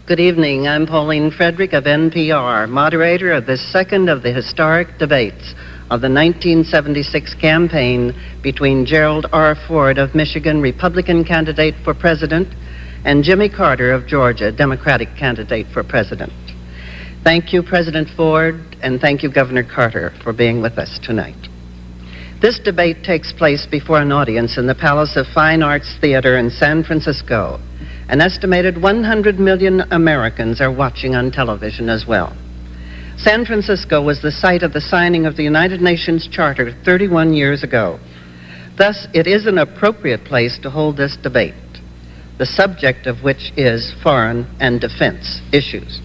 Good evening. I'm Pauline Frederick of NPR, moderator of this second of the historic debates of the 1976 campaign between Gerald R. Ford of Michigan, Republican candidate for president, and Jimmy Carter of Georgia, Democratic candidate for president. Thank you, President Ford, and thank you, Governor Carter, for being with us tonight. This debate takes place before an audience in the Palace of Fine Arts Theater in San Francisco. An estimated 100 million Americans are watching on television as well. San Francisco was the site of the signing of the United Nations Charter 31 years ago. Thus, it is an appropriate place to hold this debate, the subject of which is foreign and defense issues.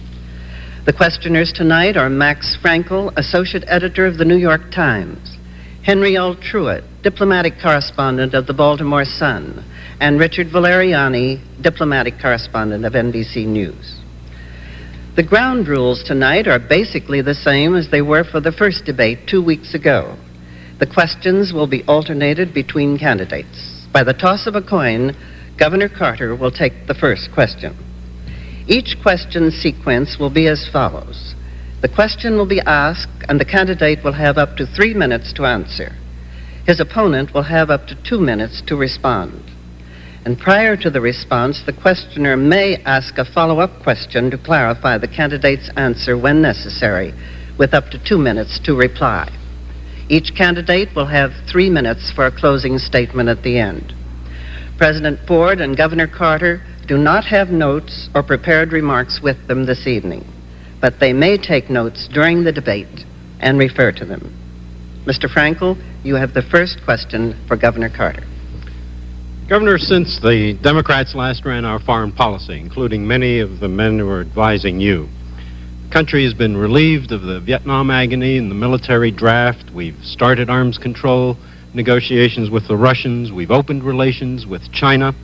The questioners tonight are Max Frankel, Associate Editor of the New York Times, Henry L. Truitt, Diplomatic Correspondent of the Baltimore Sun, and Richard Valeriani, Diplomatic Correspondent of NBC News. The ground rules tonight are basically the same as they were for the first debate 2 weeks ago. The questions will be alternated between candidates. By the toss of a coin, Governor Carter will take the first question. Each question sequence will be as follows. The question will be asked, and the candidate will have up to 3 minutes to answer. His opponent will have up to 2 minutes to respond. And prior to the response, the questioner may ask a follow-up question to clarify the candidate's answer when necessary, with up to 2 minutes to reply. Each candidate will have 3 minutes for a closing statement at the end. President Ford and Governor Carter do not have notes or prepared remarks with them this evening, but they may take notes during the debate and refer to them. Mr. Frankel, you have the first question for Governor Carter. Governor, since the Democrats last ran our foreign policy, including many of the men who are advising you, the country has been relieved of the Vietnam agony and the military draft. We've started arms control negotiations with the Russians. We've opened relations with China.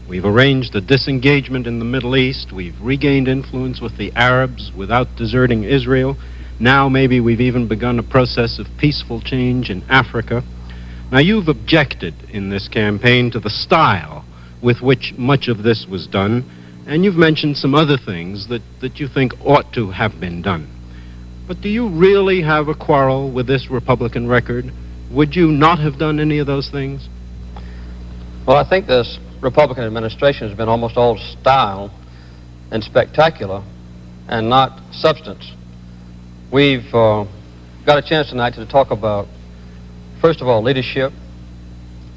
We've arranged a disengagement in the Middle East. We've regained influence with the Arabs without deserting Israel. Now maybe we've even begun a process of peaceful change in Africa. Now, you've objected in this campaign to the style with which much of this was done, and you've mentioned some other things that you think ought to have been done. But do you really have a quarrel with this Republican record? Would you not have done any of those things? Well, I think this Republican administration has been almost all style and spectacular and not substance. We've got a chance tonight to talk about, first of all, leadership,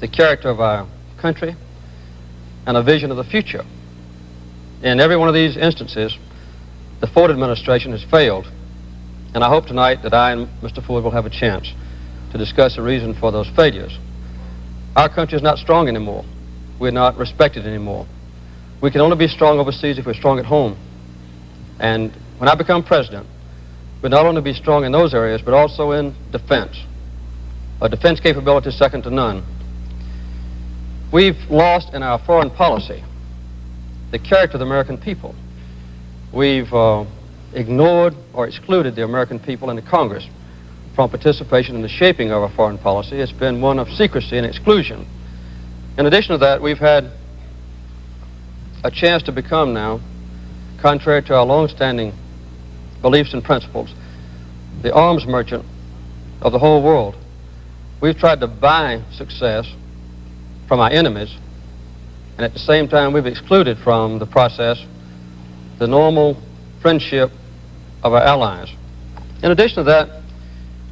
the character of our country, and a vision of the future. In every one of these instances, the Ford administration has failed, and I hope tonight that I and Mr. Ford will have a chance to discuss the reason for those failures. Our country is not strong anymore. We're not respected anymore. We can only be strong overseas if we're strong at home. And when I become president, we'll not only be strong in those areas, but also in defense. A defense capability second to none. We've lost in our foreign policy the character of the American people. We've ignored or excluded the American people and the Congress from participation in the shaping of our foreign policy. It's been one of secrecy and exclusion. In addition to that, we've had a chance to become now, contrary to our long-standing beliefs and principles, the arms merchant of the whole world. We've tried to buy success from our enemies, and at the same time we've excluded from the process the normal friendship of our allies. In addition to that,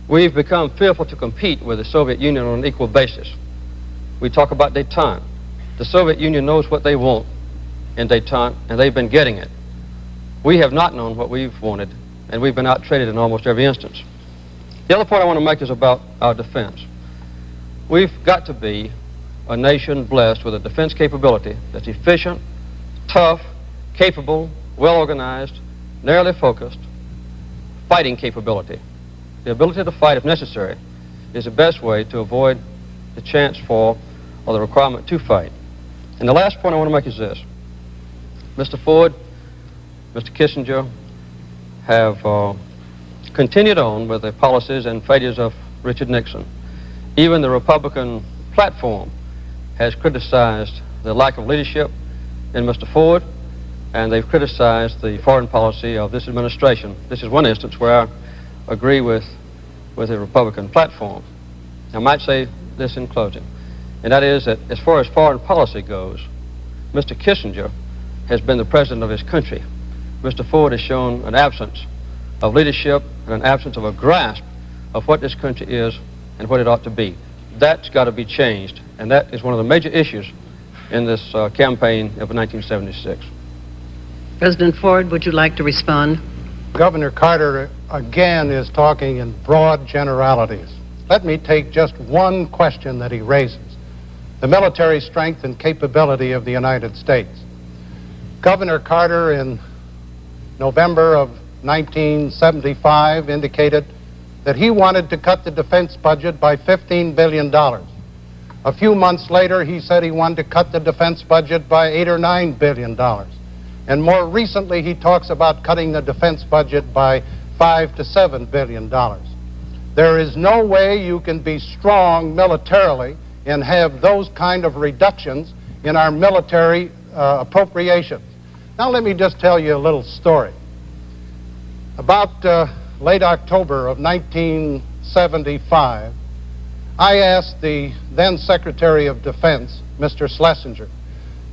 we've become fearful to compete with the Soviet Union on an equal basis. We talk about détente. The Soviet Union knows what they want in détente, and they've been getting it. We have not known what we've wanted, and we've been out-traded in almost every instance. The other point I want to make is about our defense. We've got to be a nation blessed with a defense capability that's efficient, tough, capable, well-organized, narrowly focused, fighting capability. The ability to fight if necessary is the best way to avoid the chance for or the requirement to fight. And the last point I want to make is this. Mr. Ford, Mr. Kissinger have continued on with the policies and failures of Richard Nixon. Even the Republican platform has criticized the lack of leadership in Mr. Ford and they've criticized the foreign policy of this administration. This is one instance where I agree with the Republican platform. I might say this in closing, and that is that as far as foreign policy goes, Mr. Kissinger has been the president of his country. Mr. Ford has shown an absence of leadership and an absence of a grasp of what this country is and what it ought to be. That's got to be changed, and that is one of the major issues in this campaign of 1976. President Ford, would you like to respond? Governor Carter again is talking in broad generalities. Let me take just one question that he raises: the military strength and capability of the United States. Governor Carter in November of 1975 indicated that he wanted to cut the defense budget by $15 billion. A few months later, he said he wanted to cut the defense budget by $8 or $9 billion. And more recently, he talks about cutting the defense budget by $5 to $7 billion. There is no way you can be strong militarily and have those kind of reductions in our military appropriations. Now let me just tell you a little story. About late October of 1975, I asked the then Secretary of Defense, Mr. Schlesinger,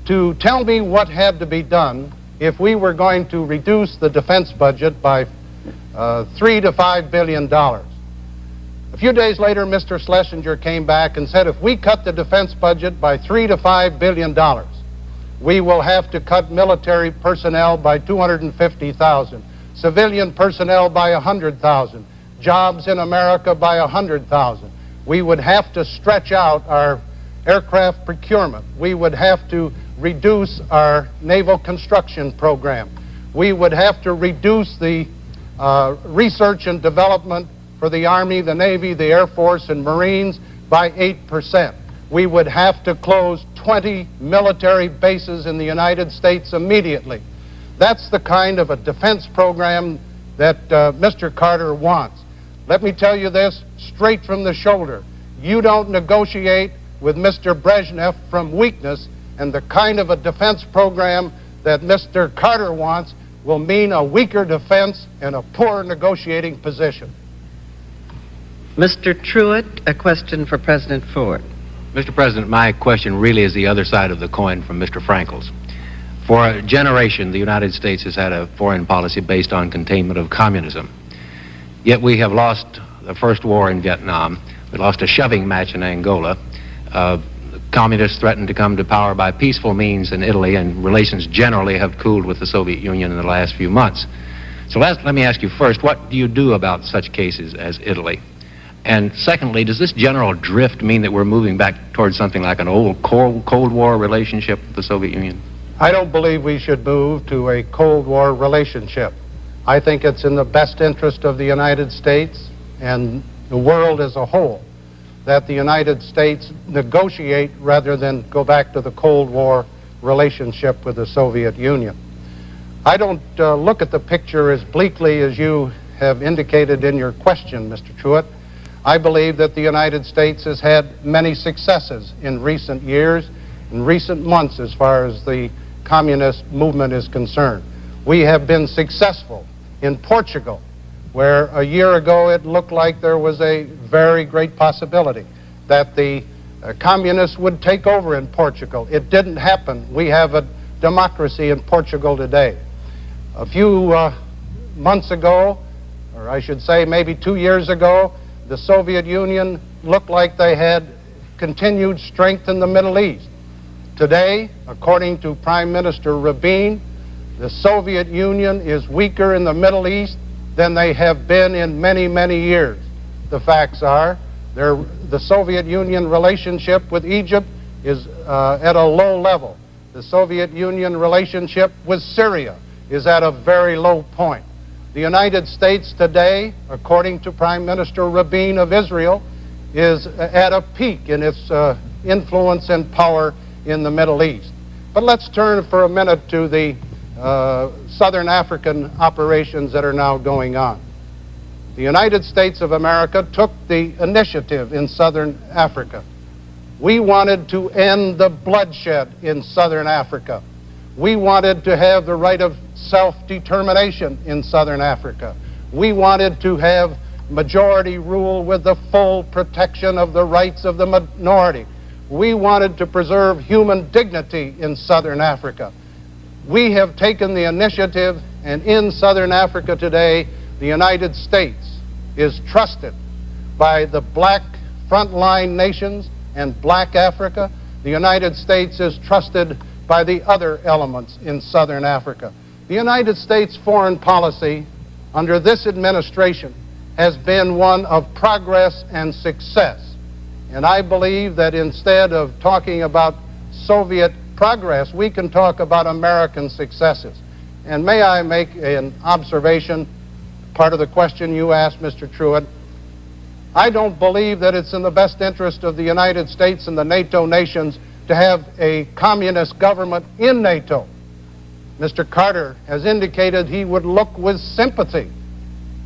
to tell me what had to be done if we were going to reduce the defense budget by $3 to $5 billion. A few days later, Mr. Schlesinger came back and said, if we cut the defense budget by $3 to $5 billion, we will have to cut military personnel by 250,000, civilian personnel by 100,000, jobs in America by 100,000. We would have to stretch out our aircraft procurement. We would have to reduce our naval construction program. We would have to reduce the research and development for the Army, the Navy, the Air Force, and Marines by 8%. We would have to close 20 military bases in the United States immediately. That's the kind of a defense program that Mr. Carter wants. Let me tell you this straight from the shoulder. You don't negotiate with Mr. Brezhnev from weakness, and the kind of a defense program that Mr. Carter wants will mean a weaker defense and a poor negotiating position. Mr. Truitt, a question for President Ford. Mr. President, my question really is the other side of the coin from Mr. Frankel's. For a generation, the United States has had a foreign policy based on containment of communism. Yet we have lost the first war in Vietnam. We lost a shoving match in Angola. Communists threatened to come to power by peaceful means in Italy, and relations generally have cooled with the Soviet Union in the last few months. So let me ask you first, what do you do about such cases as Italy? And secondly, does this general drift mean that we're moving back towards something like an old Cold War relationship with the Soviet Union? I don't believe we should move to a Cold War relationship. I think it's in the best interest of the United States and the world as a whole that the United States negotiate rather than go back to the Cold War relationship with the Soviet Union. I don't look at the picture as bleakly as you have indicated in your question, Mr. Truitt. I believe that the United States has had many successes in recent years, in recent months, as far as the communist movement is concerned. We have been successful in Portugal, where a year ago it looked like there was a very great possibility that the communists would take over in Portugal. It didn't happen. We have a democracy in Portugal today. A few months ago, or I should say maybe 2 years ago, the Soviet Union looked like they had continued strength in the Middle East. Today, according to Prime Minister Rabin, the Soviet Union is weaker in the Middle East than they have been in many, many years. The facts are, the Soviet Union relationship with Egypt is at a low level. The Soviet Union relationship with Syria is at a very low point. The United States today, according to Prime Minister Rabin of Israel, is at a peak in its influence and power in the Middle East. But let's turn for a minute to the Southern African operations that are now going on. The United States of America took the initiative in Southern Africa. We wanted to end the bloodshed in Southern Africa. We wanted to have the right of self-determination in Southern Africa. We wanted to have majority rule with the full protection of the rights of the minority. We wanted to preserve human dignity in Southern Africa. We have taken the initiative, and in Southern Africa today, the United States is trusted by the black frontline nations and black Africa. The United States is trusted by the other elements in Southern Africa. The United States foreign policy under this administration has been one of progress and success. And I believe that instead of talking about Soviet progress, we can talk about American successes. And may I make an observation, part of the question you asked, Mr. Truitt? I don't believe that it's in the best interest of the United States and the NATO nations to have a communist government in NATO. Mr. Carter has indicated he would look with sympathy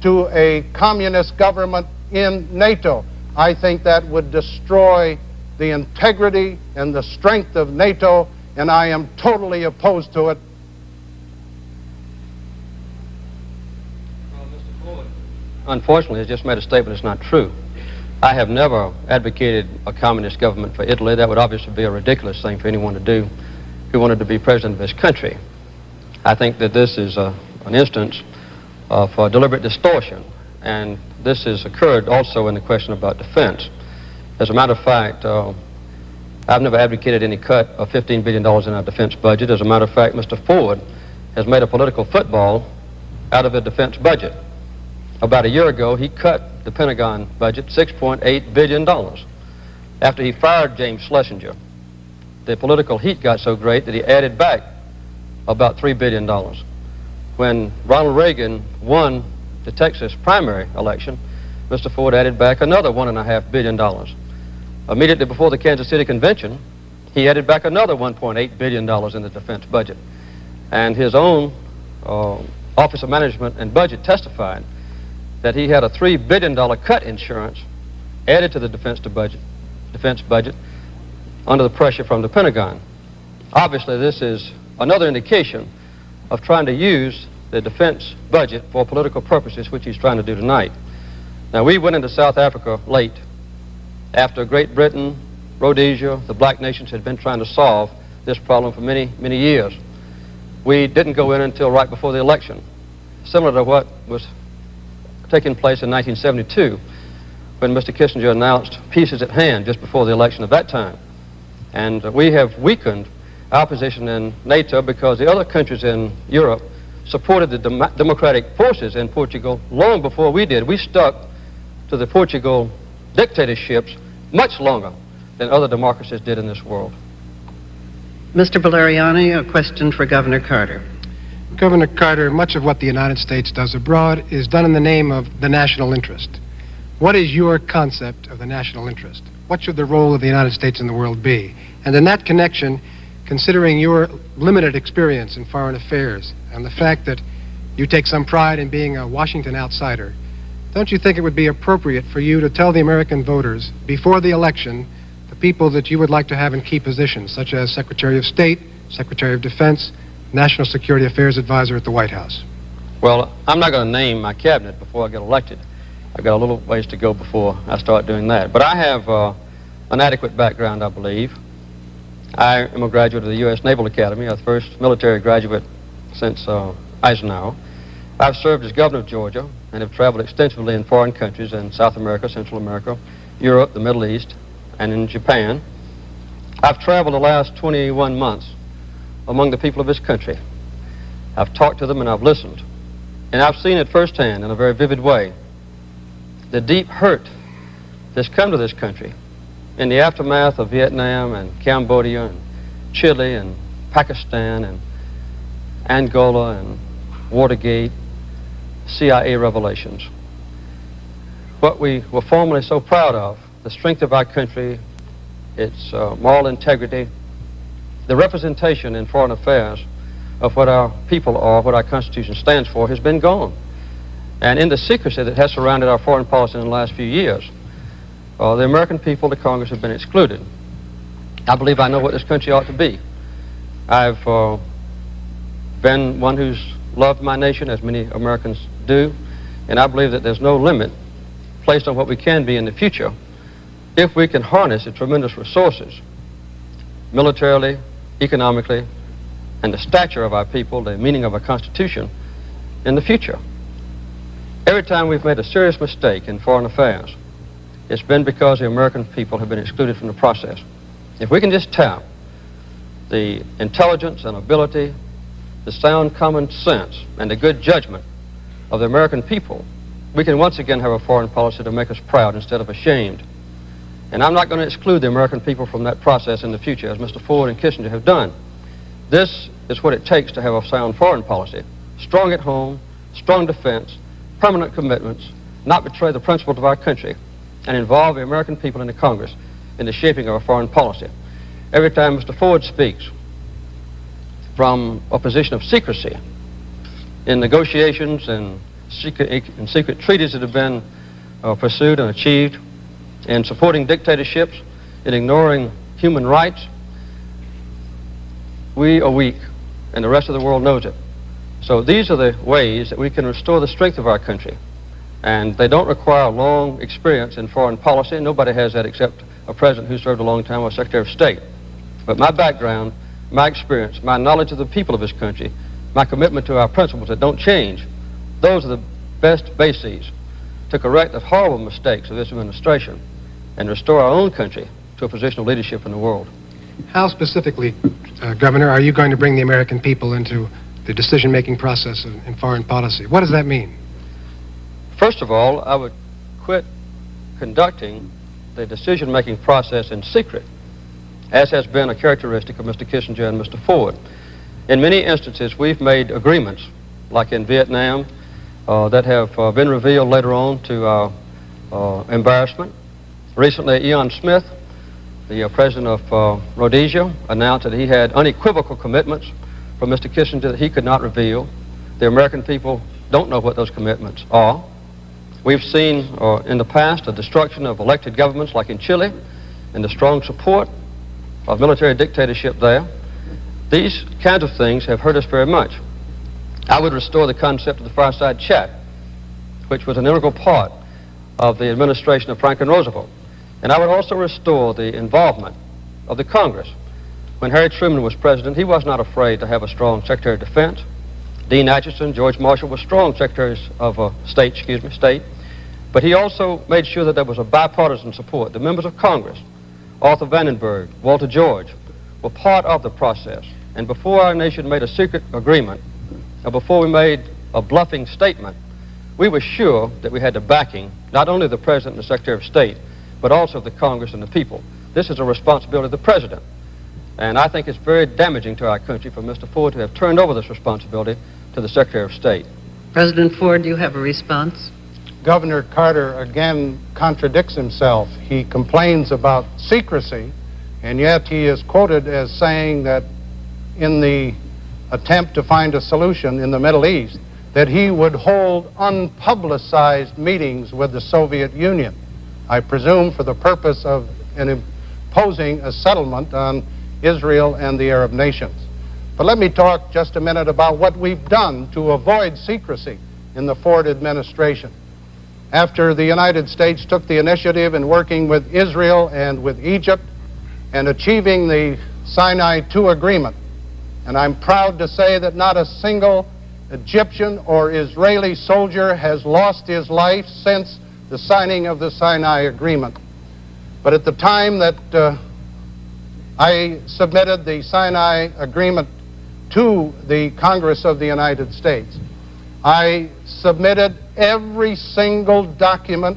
to a communist government in NATO. I think that would destroy the integrity and the strength of NATO, and I am totally opposed to it. Well, Mr. Ford, unfortunately, has just made a statement that's not true. I have never advocated a communist government for Italy. That would obviously be a ridiculous thing for anyone to do who wanted to be president of this country. I think that this is an instance of deliberate distortion, and this has occurred also in the question about defense. As a matter of fact, I've never advocated any cut of $15 billion in our defense budget. As a matter of fact, Mr. Ford has made a political football out of the defense budget. About a year ago, he cut the Pentagon budget $6.8 billion. After he fired James Schlesinger, the political heat got so great that he added back about $3 billion. When Ronald Reagan won the Texas primary election, Mr. Ford added back another $1.5 billion. Immediately before the Kansas City Convention, he added back another $1.8 billion in the defense budget. And his own Office of Management and Budget testified that he had a $3 billion cut insurance added to the defense budget under the pressure from the Pentagon. Obviously, this is another indication of trying to use the defense budget for political purposes, which he's trying to do tonight. Now, we went into South Africa late, after Great Britain, Rhodesia, the black nations had been trying to solve this problem for many, many years. We didn't go in until right before the election, similar to what was taking place in 1972, when Mr. Kissinger announced peace is at hand just before the election of that time. And we have weakened our position in NATO because the other countries in Europe supported the democratic forces in Portugal long before we did. We stuck to the Portugal dictatorships much longer than other democracies did in this world. Mr. Valeriani, a question for Governor Carter. Governor Carter, much of what the United States does abroad is done in the name of the national interest. What is your concept of the national interest? What should the role of the United States in the world be? And in that connection, considering your limited experience in foreign affairs and the fact that you take some pride in being a Washington outsider, don't you think it would be appropriate for you to tell the American voters before the election the people that you would like to have in key positions, such as Secretary of State, Secretary of Defense, National Security Affairs Advisor at the White House? Well, I'm not going to name my cabinet before I get elected. I've got a little ways to go before I start doing that. But I have an adequate background, I believe. I am a graduate of the U.S. Naval Academy, the first military graduate since Eisenhower. I've served as governor of Georgia and have traveled extensively in foreign countries in South America, Central America, Europe, the Middle East, and in Japan. I've traveled the last 21 months among the people of this country. I've talked to them and I've listened. And I've seen it firsthand in a very vivid way, the deep hurt that's come to this country in the aftermath of Vietnam and Cambodia and Chile and Pakistan and Angola and Watergate, CIA revelations. What we were formerly so proud of, the strength of our country, its moral integrity, the representation in foreign affairs of what our people are, what our Constitution stands for, has been gone. And in the secrecy that has surrounded our foreign policy in the last few years, the American people, the Congress, have been excluded. I believe I know what this country ought to be. I've been one who's loved my nation, as many Americans do, and I believe that there's no limit placed on what we can be in the future if we can harness the tremendous resources, militarily, economically, and the stature of our people, the meaning of our Constitution, in the future. Every time we've made a serious mistake in foreign affairs, it's been because the American people have been excluded from the process. If we can just tap the intelligence and ability, the sound common sense, and the good judgment of the American people, we can once again have a foreign policy to make us proud instead of ashamed. And I'm not going to exclude the American people from that process in the future, as Mr. Ford and Kissinger have done. This is what it takes to have a sound foreign policy. Strong at home, strong defense, permanent commitments, not betray the principles of our country, and involve the American people in the Congress in the shaping of our foreign policy. Every time Mr. Ford speaks from a position of secrecy in negotiations and secret treaties that have been pursued and achieved, in supporting dictatorships, in ignoring human rights, we are weak, and the rest of the world knows it. So these are the ways that we can restore the strength of our country. And they don't require long experience in foreign policy. Nobody has that except a president who served a long time as Secretary of State. But my background, my experience, my knowledge of the people of this country, my commitment to our principles that don't change, those are the best bases to correct the horrible mistakes of this administration and restore our own country to a position of leadership in the world. How specifically, Governor, are you going to bring the American people into the decision-making process in foreign policy? What does that mean? First of all, I would quit conducting the decision-making process in secret, as has been a characteristic of Mr. Kissinger and Mr. Ford. In many instances, we've made agreements, like in Vietnam, that have been revealed later on to our embarrassment. Recently, Ian Smith, the president of Rhodesia, announced that he had unequivocal commitments from Mr. Kissinger that he could not reveal. The American people don't know what those commitments are. We've seen in the past a destruction of elected governments like in Chile and the strong support of military dictatorship there. These kinds of things have hurt us very much. I would restore the concept of the fireside chat, which was an integral part of the administration of Franklin Roosevelt. And I would also restore the involvement of the Congress. When Harry Truman was president, he was not afraid to have a strong Secretary of Defense. Dean Acheson, George Marshall were strong secretaries of state, but he also made sure that there was a bipartisan support. The members of Congress, Arthur Vandenberg, Walter George, were part of the process. And before our nation made a secret agreement, or before we made a bluffing statement, we were sure that we had the backing, not only of the President and the Secretary of State, but also of the Congress and the people. This is a responsibility of the President. And I think it's very damaging to our country for Mr. Ford to have turned over this responsibility to the Secretary of State. President Ford, do you have a response? Governor Carter again contradicts himself. He complains about secrecy, and yet he is quoted as saying that in the attempt to find a solution in the Middle East, that he would hold unpublicized meetings with the Soviet Union, I presume for the purpose of imposing a settlement on Israel and the Arab nations. But let me talk just a minute about what we've done to avoid secrecy in the Ford administration. After the United States took the initiative in working with Israel and with Egypt and achieving the Sinai II agreement, and I'm proud to say that not a single Egyptian or Israeli soldier has lost his life since the signing of the Sinai agreement. But at the time that I submitted the Sinai agreement to the Congress of the United States, I submitted every single document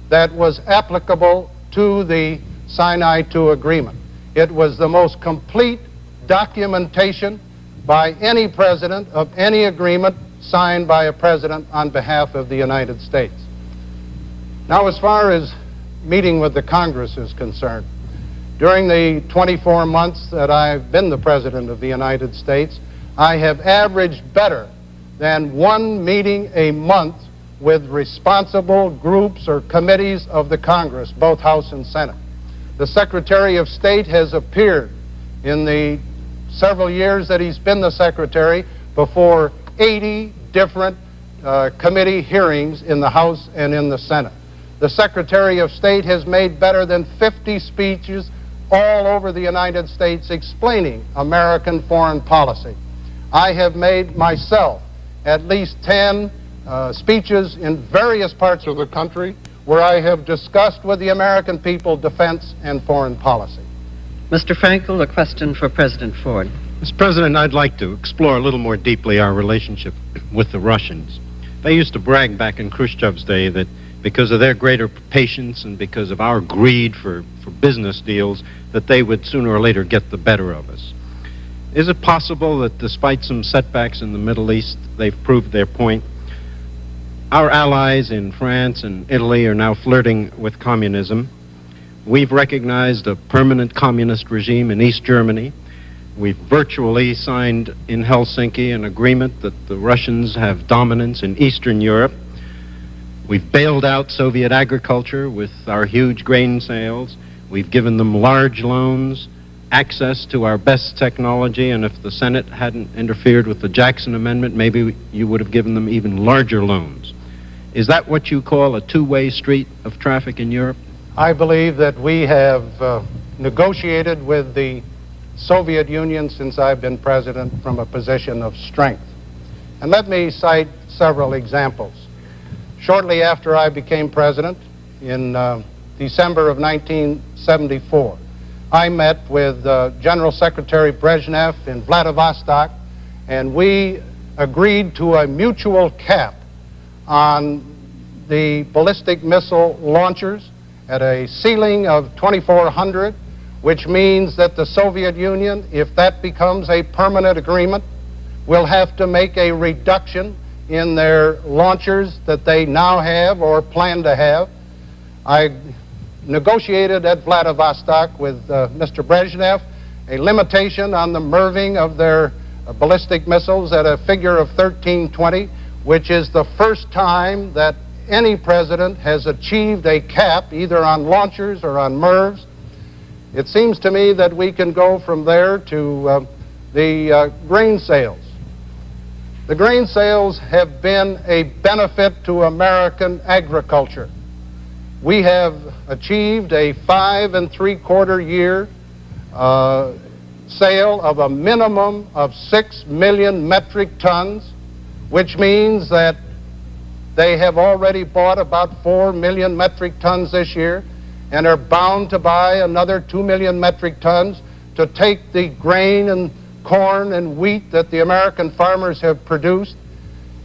that was applicable to the Sinai II agreement. It was the most complete documentation by any president of any agreement signed by a president on behalf of the United States. Now, as far as meeting with the Congress is concerned, during the 24 months that I've been the President of the United States, I have averaged better than one meeting a month with responsible groups or committees of the Congress, both House and Senate. The Secretary of State has appeared in the several years that he's been the Secretary before 80 different committee hearings in the House and in the Senate. The Secretary of State has made better than 50 speeches all over the United States explaining American foreign policy. I have made myself at least 10 speeches in various parts of the country where I have discussed with the American people defense and foreign policy. Mr. Frankel, a question for President Ford. Mr. President, I'd like to explore a little more deeply our relationship with the Russians. They used to brag back in Khrushchev's day that because of their greater patience and because of our greed for business deals, that they would sooner or later get the better of us. Is it possible that despite some setbacks in the Middle East, they've proved their point? Our allies in France and Italy are now flirting with communism. We've recognized a permanent communist regime in East Germany. We've virtually signed in Helsinki an agreement that the Russians have dominance in Eastern Europe. We've bailed out Soviet agriculture with our huge grain sales. We've given them large loans, access to our best technology, and if the Senate hadn't interfered with the Jackson Amendment, maybe you would have given them even larger loans. Is that what you call a two-way street of traffic in Europe? I believe that we have negotiated with the Soviet Union since I've been president from a position of strength. And let me cite several examples. Shortly after I became president, in December of 1974, I met with General Secretary Brezhnev in Vladivostok, and we agreed to a mutual cap on the ballistic missile launchers at a ceiling of 2,400, which means that the Soviet Union, if that becomes a permanent agreement, will have to make a reduction in their launchers that they now have or plan to have. I negotiated at Vladivostok with Mr. Brezhnev a limitation on the MIRVing of their ballistic missiles at a figure of 1320, which is the first time that any president has achieved a cap either on launchers or on MIRVs. It seems to me that we can go from there to the grain sales. The grain sales have been a benefit to American agriculture. We have achieved a 5 3/4 year sale of a minimum of 6 million metric tons, which means that they have already bought about 4 million metric tons this year and are bound to buy another 2 million metric tons to take the grain and corn and wheat that the American farmers have produced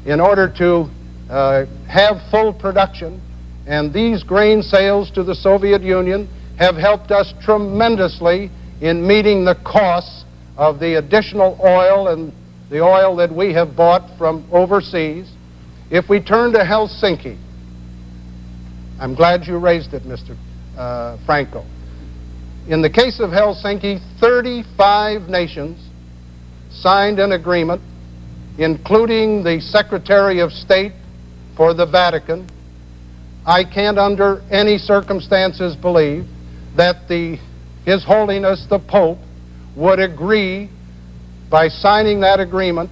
in order to have full production. And these grain sales to the Soviet Union have helped us tremendously in meeting the costs of the additional oil and the oil that we have bought from overseas. If we turn to Helsinki, I'm glad you raised it, Mr. Frankel. In the case of Helsinki, 35 nations signed an agreement, including the Secretary of State for the Vatican. I can't under any circumstances believe that His Holiness the Pope would agree by signing that agreement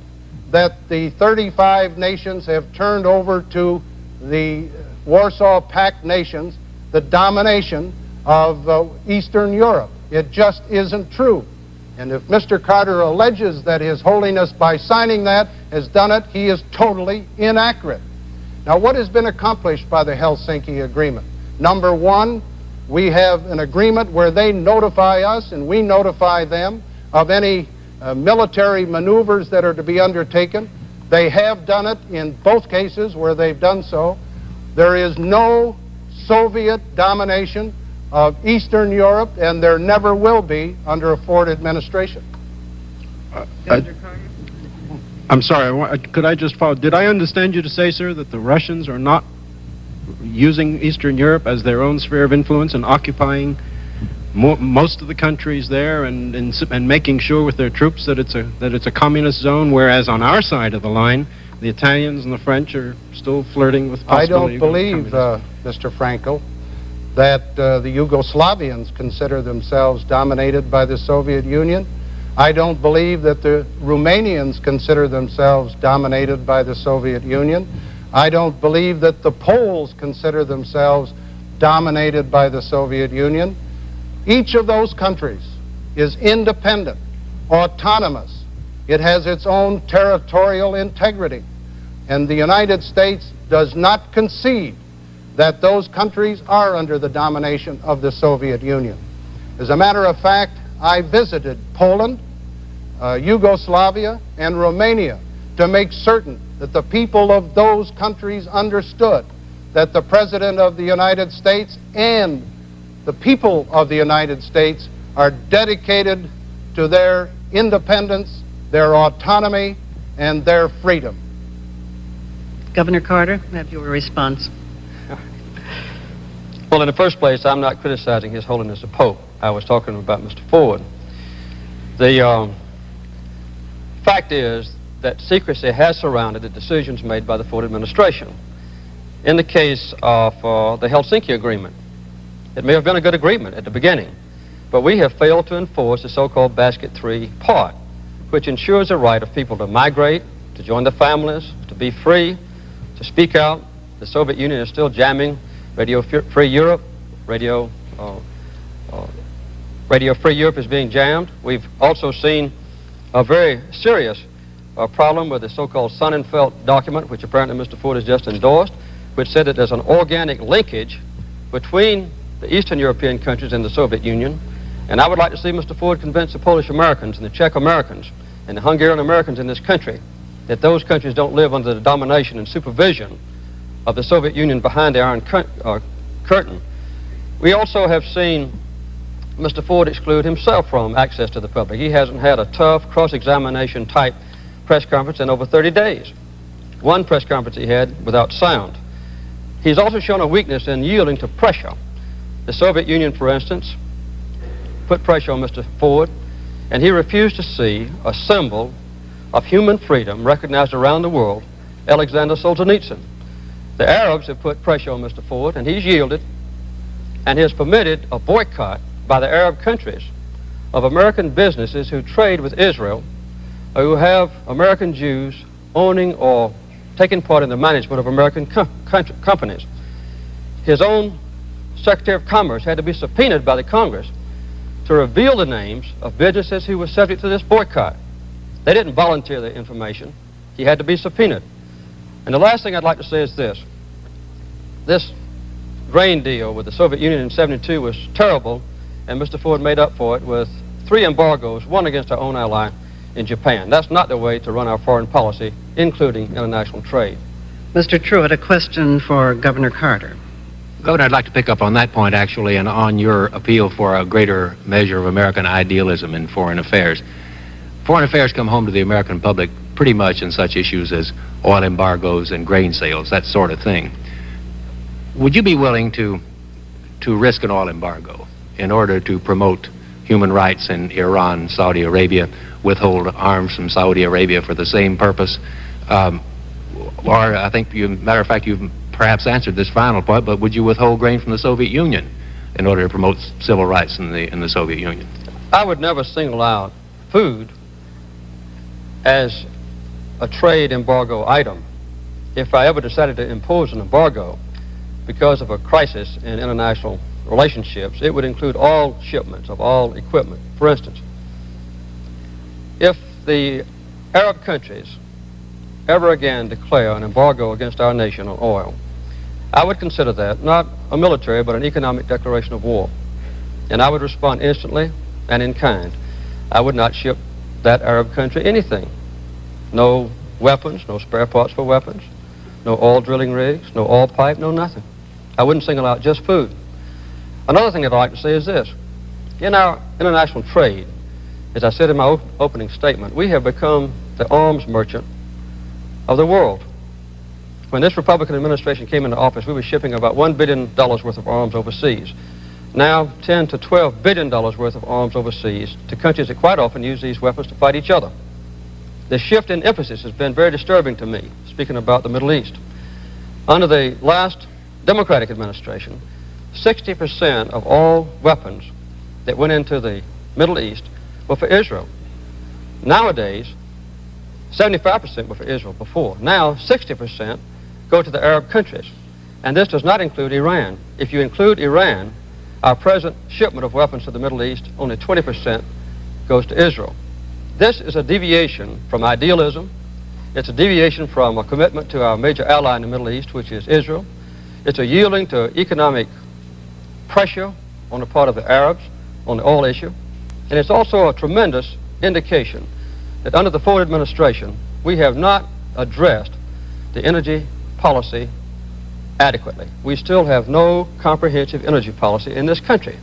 that the 35 nations have turned over to the Warsaw Pact nations the domination of Eastern Europe. It just isn't true. And if Mr. Carter alleges that His Holiness, by signing that, has done it, he is totally inaccurate. Now, what has been accomplished by the Helsinki Agreement? Number one, we have an agreement where they notify us and we notify them of any military maneuvers that are to be undertaken. They have done it in both cases where they've done so. There is no Soviet domination of Eastern Europe, and there never will be under a Ford administration. I'm sorry, could I just follow? Did I understand you to say, sir, that the Russians are not using Eastern Europe as their own sphere of influence and occupying most of the countries there and making sure with their troops that it's a communist zone, whereas on our side of the line, the Italians and the French are still flirting with possibility? I don't believe, Mr. Frankel, that the Yugoslavians consider themselves dominated by the Soviet Union. I don't believe that the Romanians consider themselves dominated by the Soviet Union. I don't believe that the Poles consider themselves dominated by the Soviet Union. Each of those countries is independent, autonomous. It has its own territorial integrity. And the United States does not concede that those countries are under the domination of the Soviet Union. As a matter of fact, I visited Poland, Yugoslavia, and Romania to make certain that the people of those countries understood that the President of the United States and the people of the United States are dedicated to their independence, their autonomy, and their freedom. Governor Carter, have your response. Well, in the first place, I'm not criticizing His Holiness the Pope. I was talking about Mr. Ford. The fact is that secrecy has surrounded the decisions made by the Ford administration. In the case of the Helsinki Agreement, it may have been a good agreement at the beginning, but we have failed to enforce the so-called Basket 3 part, which ensures the right of people to migrate, to join their families, to be free, to speak out. The Soviet Union is still jamming Radio Free Europe. Radio Free Europe is being jammed. We've also seen a very serious problem with the so-called Sonnenfeld document, which apparently Mr. Ford has just endorsed, which said that there's an organic linkage between the Eastern European countries and the Soviet Union. And I would like to see Mr. Ford convince the Polish Americans and the Czech Americans and the Hungarian Americans in this country that those countries don't live under the domination and supervision of the Soviet Union behind the Iron Curtain. We also have seen Mr. Ford exclude himself from access to the public. He hasn't had a tough cross-examination type press conference in over 30 days. One press conference he had without sound. He's also shown a weakness in yielding to pressure. The Soviet Union, for instance, put pressure on Mr. Ford, and he refused to see a symbol of human freedom recognized around the world, Alexander Solzhenitsyn. The Arabs have put pressure on Mr. Ford, and he's yielded, and has permitted a boycott by the Arab countries of American businesses who trade with Israel, or who have American Jews owning or taking part in the management of American companies. His own Secretary of Commerce had to be subpoenaed by the Congress to reveal the names of businesses who were subject to this boycott. They didn't volunteer the information. He had to be subpoenaed. And the last thing I'd like to say is this. This grain deal with the Soviet Union in '72 was terrible, and Mr. Ford made up for it with 3 embargoes, one against our own ally in Japan. That's not the way to run our foreign policy, including international trade. Mr. Truitt, a question for Governor Carter. Governor, I'd like to pick up on that point, actually, and on your appeal for a greater measure of American idealism in foreign affairs. Foreign affairs come home to the American public pretty much in such issues as oil embargoes and grain sales, that sort of thing. Would you be willing to risk an oil embargo in order to promote human rights in Iran, Saudi Arabia, withhold arms from Saudi Arabia for the same purpose? Or I think, matter of fact, you've perhaps answered this final point, but would you withhold grain from the Soviet Union in order to promote civil rights in the Soviet Union? I would never single out food as a trade embargo item. If I ever decided to impose an embargo because of a crisis in international relationships, it would include all shipments of all equipment. For instance, if the Arab countries ever again declare an embargo against our nation on oil, I would consider that not a military but an economic declaration of war. And I would respond instantly and in kind. I would not ship that Arab country anything. No weapons, no spare parts for weapons, no oil drilling rigs, no oil pipe, no nothing. I wouldn't single out just food. Another thing I'd like to say is this. In our international trade, as I said in my opening statement, we have become the arms merchant of the world. When this Republican administration came into office, we were shipping about $1 billion worth of arms overseas. Now, $10 to $12 billion worth of arms overseas to countries that quite often use these weapons to fight each other. The shift in emphasis has been very disturbing to me, speaking about the Middle East. Under the last Democratic administration, 60% of all weapons that went into the Middle East were for Israel. Nowadays, 75% were for Israel before. Now, 60% go to the Arab countries. And this does not include Iran. If you include Iran, our present shipment of weapons to the Middle East, only 20% goes to Israel. This is a deviation from idealism. It's a deviation from a commitment to our major ally in the Middle East, which is Israel. It's a yielding to economic pressure on the part of the Arabs on the oil issue. And it's also a tremendous indication that under the Ford administration, we have not addressed the energy policy adequately. We still have no comprehensive energy policy in this country.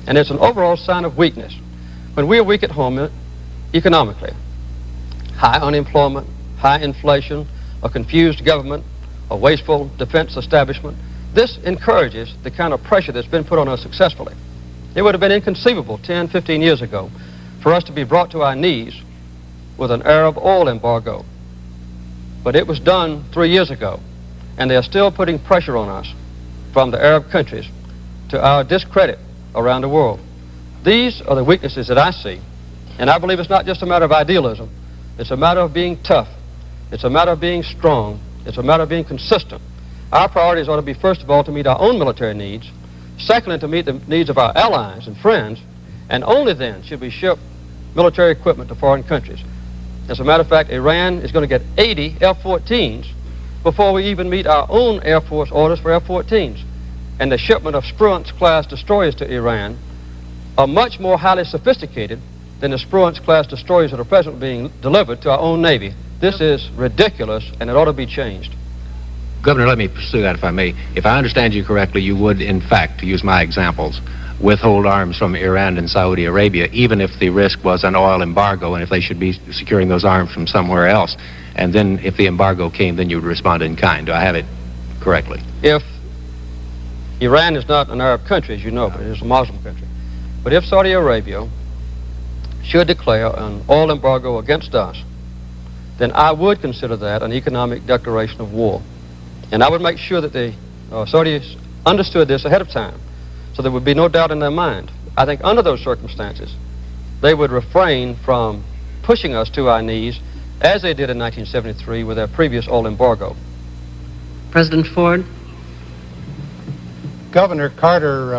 And it's an overall sign of weakness. When we are weak at home economically, high unemployment, high inflation, a confused government, a wasteful defense establishment, this encourages the kind of pressure that's been put on us successfully. It would have been inconceivable 10, 15 years ago for us to be brought to our knees with an Arab oil embargo. But it was done 3 years ago, and they are still putting pressure on us from the Arab countries to our discredit around the world. These are the weaknesses that I see, and I believe it's not just a matter of idealism. It's a matter of being tough. It's a matter of being strong. It's a matter of being consistent. Our priorities ought to be, first of all, to meet our own military needs, secondly, to meet the needs of our allies and friends, and only then should we ship military equipment to foreign countries. As a matter of fact, Iran is going to get 80 F-14s before we even meet our own Air Force orders for F-14s. And the shipment of Spruance-class destroyers to Iran are much more highly sophisticated than the Spruance-class destroyers that are presently being delivered to our own Navy. This is ridiculous, and it ought to be changed. Governor, let me pursue that if I may. If I understand you correctly, you would, in fact, to use my examples, withhold arms from Iran and Saudi Arabia, even if the risk was an oil embargo and if they should be securing those arms from somewhere else. And then if the embargo came, then you would respond in kind. Do I have it correctly? If Iran is not an Arab country, as you know, but it is a Muslim country. But if Saudi Arabia should declare an oil embargo against us, then I would consider that an economic declaration of war. And I would make sure that the Saudis understood this ahead of time, so there would be no doubt in their mind. I think under those circumstances, they would refrain from pushing us to our knees, as they did in 1973 with their previous oil embargo. President Ford? Governor Carter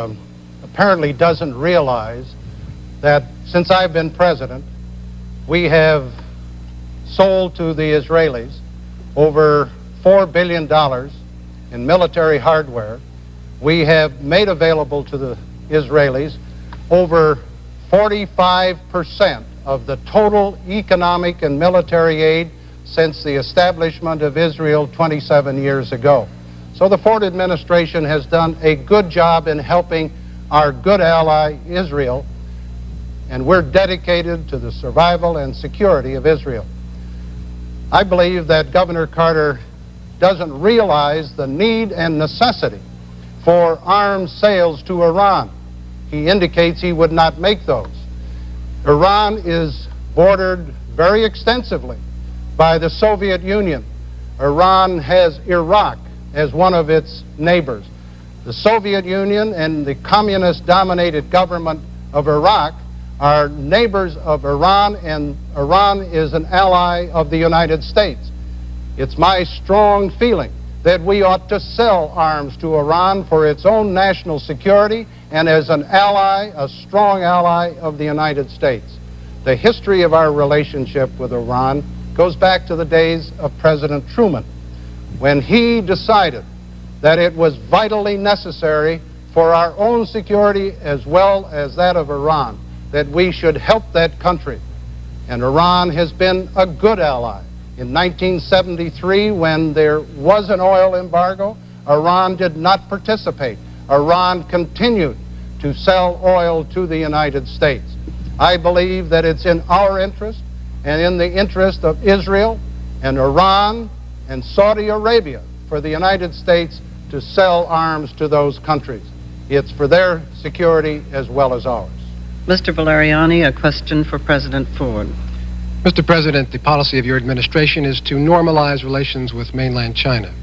apparently doesn't realize that since I've been president, we have sold to the Israelis over $4 billion in military hardware. We have made available to the Israelis over 45% of the total economic and military aid since the establishment of Israel 27 years ago. So the Ford administration has done a good job in helping our good ally Israel, and we're dedicated to the survival and security of Israel. I believe that Governor Carter doesn't realize the need and necessity for arms sales to Iran. He indicates he would not make those. Iran is bordered very extensively by the Soviet Union. Iran has Iraq as one of its neighbors. The Soviet Union and the communist-dominated government of Iraq are neighbors of Iran, and Iran is an ally of the United States. It's my strong feeling that we ought to sell arms to Iran for its own national security and as an ally, a strong ally of the United States. The history of our relationship with Iran goes back to the days of President Truman, when he decided that it was vitally necessary for our own security as well as that of Iran, that we should help that country. And Iran has been a good ally. In 1973, when there was an oil embargo, Iran did not participate. Iran continued to sell oil to the United States. I believe that it's in our interest and in the interest of Israel and Iran and Saudi Arabia for the United States to sell arms to those countries. It's for their security as well as ours. Mr. Valeriani, a question for President Ford. Mr. President, the policy of your administration is to normalize relations with mainland China.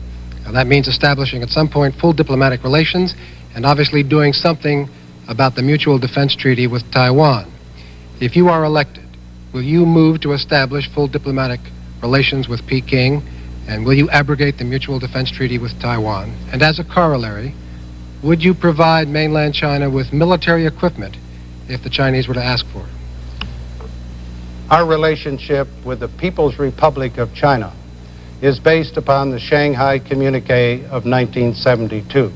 Now, that means establishing at some point full diplomatic relations and obviously doing something about the Mutual Defense Treaty with Taiwan. If you are elected, will you move to establish full diplomatic relations with Peking, and will you abrogate the Mutual Defense Treaty with Taiwan? And as a corollary, would you provide mainland China with military equipment if the Chinese were to ask for it? Our relationship with the People's Republic of China is based upon the Shanghai Communique of 1972.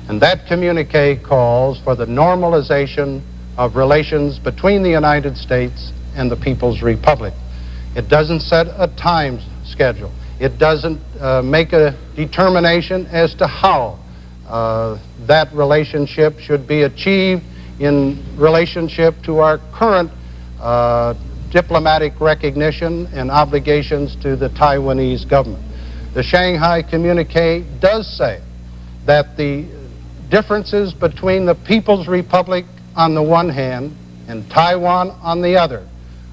And that communique calls for the normalization of relations between the United States and the People's Republic. It doesn't set a time schedule. It doesn't make a determination as to how that relationship should be achieved in relationship to our current diplomatic recognition and obligations to the Taiwanese government. The Shanghai Communique does say that the differences between the People's Republic on the one hand and Taiwan on the other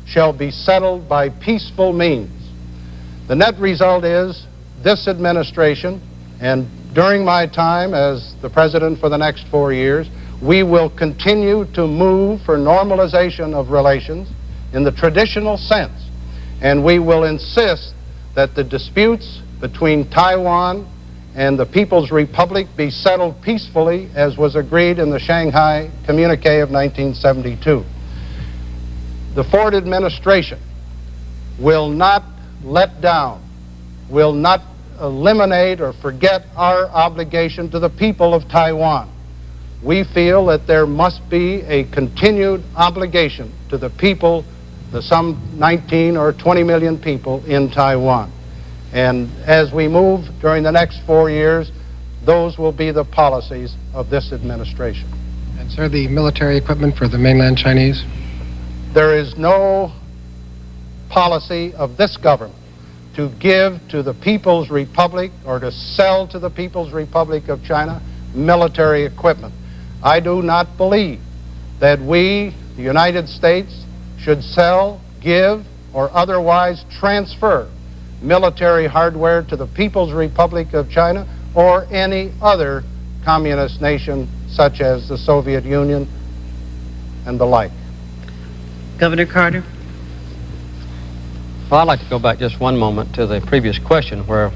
shall be settled by peaceful means. The net result is this administration, and during my time as the president for the next 4 years, we will continue to move for normalization of relations in the traditional sense, and we will insist that the disputes between Taiwan and the People's Republic be settled peacefully as was agreed in the Shanghai Communique of 1972. The Ford administration will not let down, will not eliminate or forget our obligation to the people of Taiwan. We feel that there must be a continued obligation to the people, the some 19 or 20 million people in Taiwan. And as we move during the next 4 years, those will be the policies of this administration. And, sir, the military equipment for the mainland Chinese? There is no policy of this government to give to the People's Republic or to sell to the People's Republic of China military equipment. I do not believe that we, the United States, should sell, give, or otherwise transfer military hardware to the People's Republic of China or any other communist nation such as the Soviet Union and the like. Governor Carter? Well, I'd like to go back just one moment to the previous question where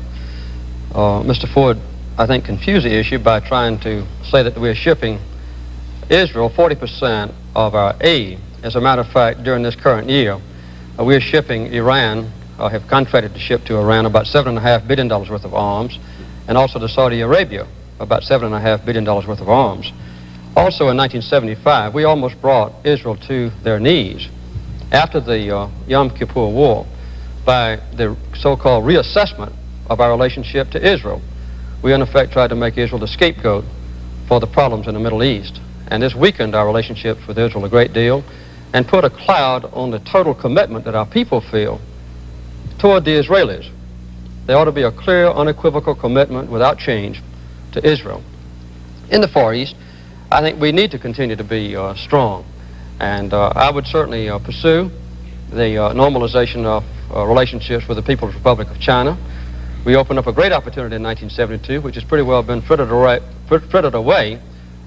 Mr. Ford, I think, confused the issue by trying to say that we're shipping Israel 40% of our aid. As a matter of fact, during this current year, we're shipping Iran, have contracted to ship to Iran about $7.5 billion worth of arms, and also to Saudi Arabia about $7.5 billion worth of arms. Also in 1975, we almost brought Israel to their knees after the Yom Kippur War by the so-called reassessment of our relationship to Israel. We in effect tried to make Israel the scapegoat for the problems in the Middle East, and this weakened our relationships with Israel a great deal and put a cloud on the total commitment that our people feel toward the Israelis. There ought to be a clear, unequivocal commitment without change to Israel. In the Far East, I think we need to continue to be strong, and I would certainly pursue the normalization of relationships with the People's Republic of China. We opened up a great opportunity in 1972, which has pretty well been frittered away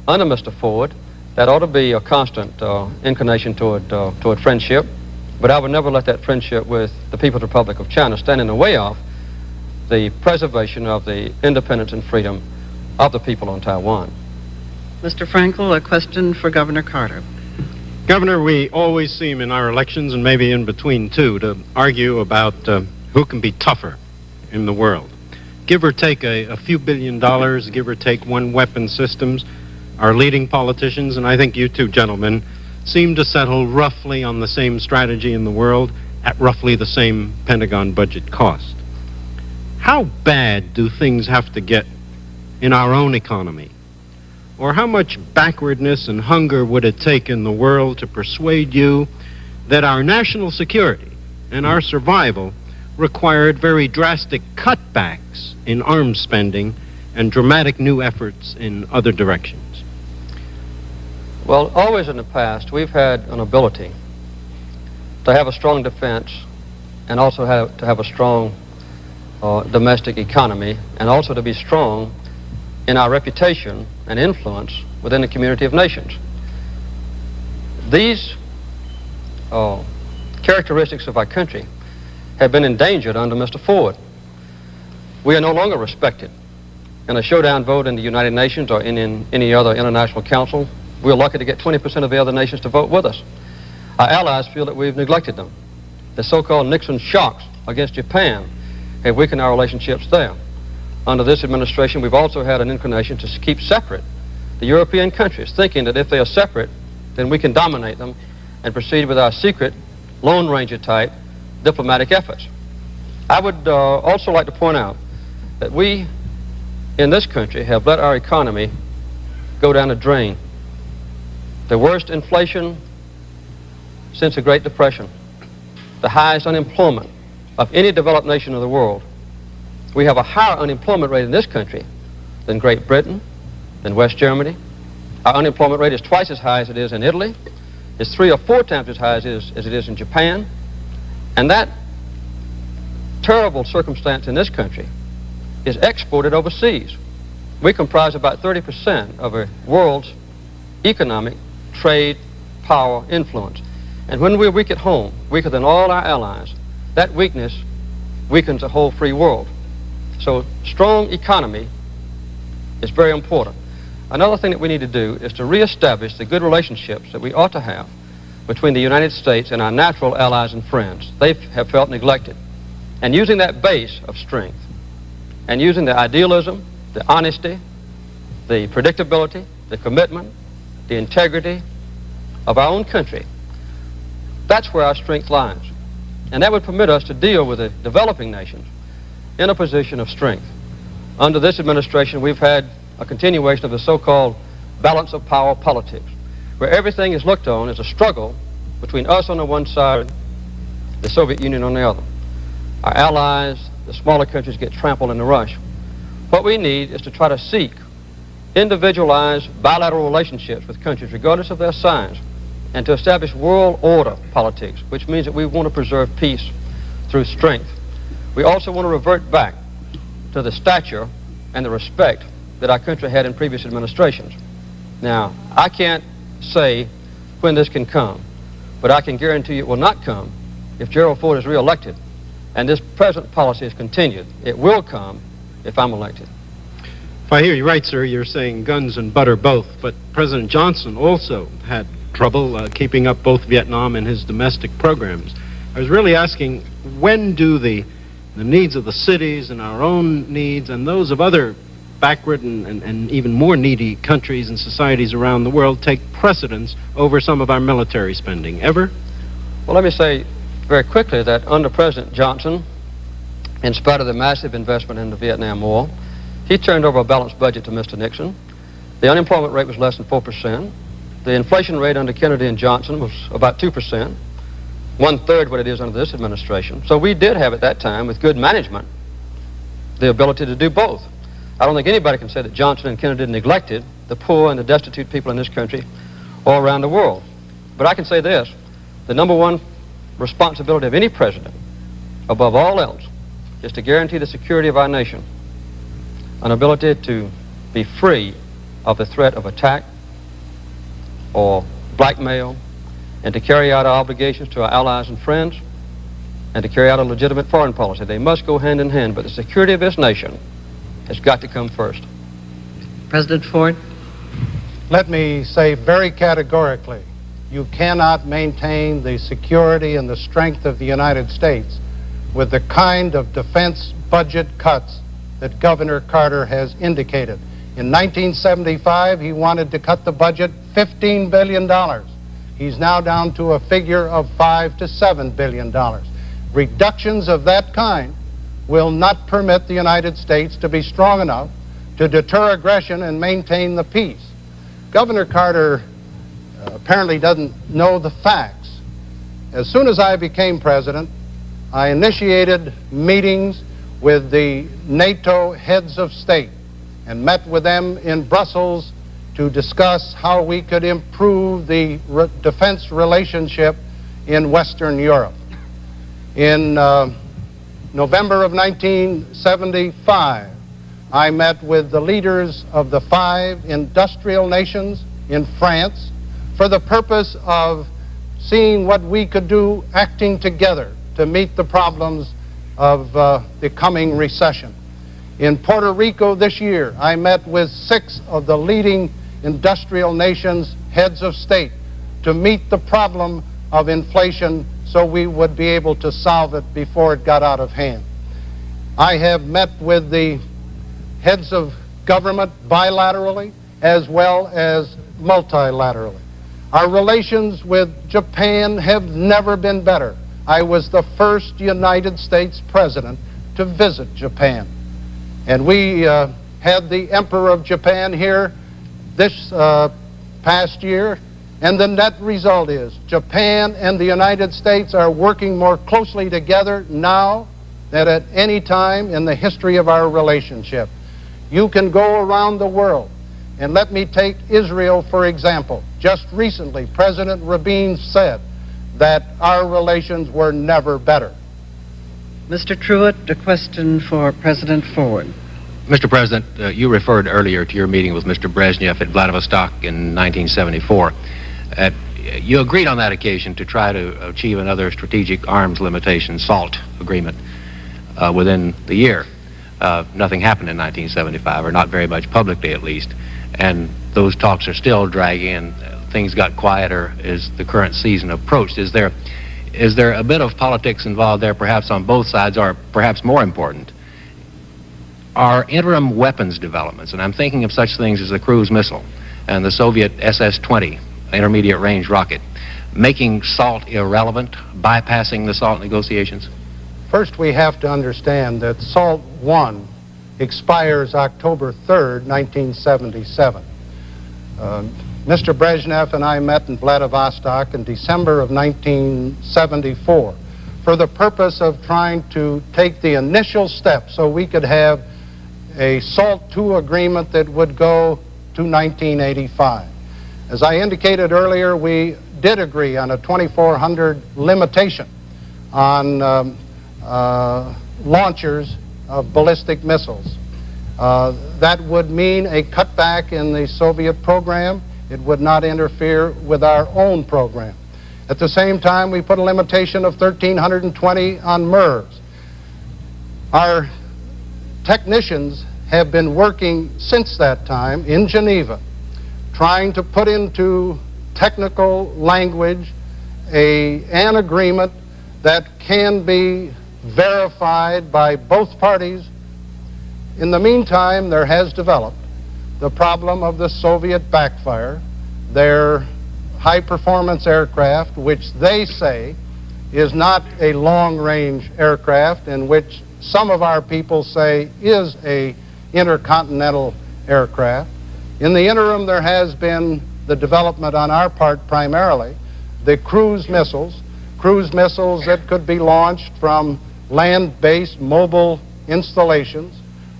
under Mr. Ford. That ought to be a constant inclination toward friendship. But I would never let that friendship with the People's Republic of China stand in the way of the preservation of the independence and freedom of the people on Taiwan. Mr. Frankel, a question for Governor Carter. Governor, we always seem in our elections, and maybe in between too, to argue about who can be tougher in the world. Give or take a few $1 billion, give or take one weapon systems, our leading politicians, and I think you two gentlemen, seem to settle roughly on the same strategy in the world at roughly the same Pentagon budget cost. How bad do things have to get in our own economy? Or how much backwardness and hunger would it take in the world to persuade you that our national security and our survival required very drastic cutbacks in arms spending and dramatic new efforts in other directions? Well, always in the past, we've had an ability to have a strong defense and also to have a strong domestic economy, and also to be strong in our reputation and influence within the community of nations. These characteristics of our country have been endangered under Mr. Ford. We are no longer respected. In a showdown vote in the United Nations or in any other international council, we're lucky to get 20% of the other nations to vote with us. Our allies feel that we've neglected them. The so-called Nixon shocks against Japan have weakened our relationships there. Under this administration, we've also had an inclination to keep separate the European countries, thinking that if they are separate, then we can dominate them and proceed with our secret Lone Ranger type diplomatic efforts. I would also like to point out that we in this country have let our economy go down the drain. The worst inflation since the Great Depression, the highest unemployment of any developed nation of the world. We have a higher unemployment rate in this country than Great Britain, than West Germany. Our unemployment rate is twice as high as it is in Italy. It's 3 or 4 times as high as it is in Japan. And that terrible circumstance in this country is exported overseas. We comprise about 30% of the world's economic, trade, power, influence. And when we're weak at home, weaker than all our allies, that weakness weakens the whole free world. So strong economy is very important. Another thing that we need to do is to reestablish the good relationships that we ought to have between the United States and our natural allies and friends. They have felt neglected. And using that base of strength, and using the idealism, the honesty, the predictability, the commitment, the integrity of our own country, that's where our strength lies. And that would permit us to deal with the developing nations in a position of strength. Under this administration, we've had a continuation of the so-called balance of power politics, where everything is looked on as a struggle between us on the one side, the Soviet Union on the other. Our allies, the smaller countries, get trampled in the rush. What we need is to try to seek individualized bilateral relationships with countries, regardless of their size, and to establish world order politics, which means that we want to preserve peace through strength. We also want to revert back to the stature and the respect that our country had in previous administrations. Now, I can't say when this can come, but I can guarantee you it will not come if Gerald Ford is reelected and this present policy is continued. It will come if I'm elected. If I hear you right, sir, you're saying guns and butter both, but President Johnson also had trouble keeping up both Vietnam and his domestic programs. I was really asking, when do the needs of the cities and our own needs and those of other backward and even more needy countries and societies around the world take precedence over some of our military spending? Ever? Well, let me say very quickly that under President Johnson, in spite of the massive investment in the Vietnam War, he turned over a balanced budget to Mr. Nixon. The unemployment rate was less than 4%. The inflation rate under Kennedy and Johnson was about 2%, 1/3 what it is under this administration. So we did have at that time, with good management, the ability to do both. I don't think anybody can say that Johnson and Kennedy neglected the poor and the destitute people in this country or around the world. But I can say this, the number one responsibility of any president, above all else, is to guarantee the security of our nation, an ability to be free of the threat of attack or blackmail, and to carry out our obligations to our allies and friends, and to carry out a legitimate foreign policy. They must go hand in hand, but the security of this nation has got to come first. President Ford? Let me say very categorically, you cannot maintain the security and the strength of the United States with the kind of defense budget cuts that Governor Carter has indicated. In 1975, he wanted to cut the budget $15 billion. He's now down to a figure of $5 to $7 billion. Reductions of that kind will not permit the United States to be strong enough to deter aggression and maintain the peace. Governor Carter apparently doesn't know the facts. As soon as I became president, I initiated meetings with the NATO heads of state and met with them in Brussels to discuss how we could improve the defense relationship in Western Europe. In November of 1975, I met with the leaders of the 5 industrial nations in France for the purpose of seeing what we could do acting together to meet the problems of the coming recession. In Puerto Rico this year, I met with 6 of the leading industrial nations' heads of state to meet the problem of inflation so we would be able to solve it before it got out of hand. I have met with the heads of government bilaterally as well as multilaterally. Our relations with Japan have never been better. I was the first United States president to visit Japan. And we had the Emperor of Japan here this past year, and the net result is Japan and the United States are working more closely together now than at any time in the history of our relationship. You can go around the world, and let me take Israel for example. Just recently, President Rabin said that our relations were never better. Mr. Truitt, a question for President Ford. Mr. President, you referred earlier to your meeting with Mr. Brezhnev at Vladivostok in 1974. You agreed on that occasion to try to achieve another strategic arms limitation SALT agreement within the year. Nothing happened in 1975, or not very much publicly at least, and those talks are still dragging, and things got quieter as the current season approached. Is there a bit of politics involved there, perhaps on both sides, or perhaps more important, are interim weapons developments, and I'm thinking of such things as the cruise missile and the Soviet SS-20 intermediate range rocket, making SALT irrelevant, bypassing the SALT negotiations? First, we have to understand that SALT I expires October 3rd, 1977. Mr. Brezhnev and I met in Vladivostok in December of 1974 for the purpose of trying to take the initial step so we could have a SALT II agreement that would go to 1985. As I indicated earlier, we did agree on a 2400 limitation on launchers of ballistic missiles. That would mean a cutback in the Soviet program. It would not interfere with our own program. At the same time, we put a limitation of 1,320 on MIRVs. Our technicians have been working since that time in Geneva, trying to put into technical language an agreement that can be verified by both parties. In the meantime, there has developed the problem of the Soviet backfire, their high-performance aircraft, which they say is not a long-range aircraft, and which some of our people say is a intercontinental aircraft. In the interim, there has been the development on our part primarily, the cruise missiles that could be launched from land-based mobile installations,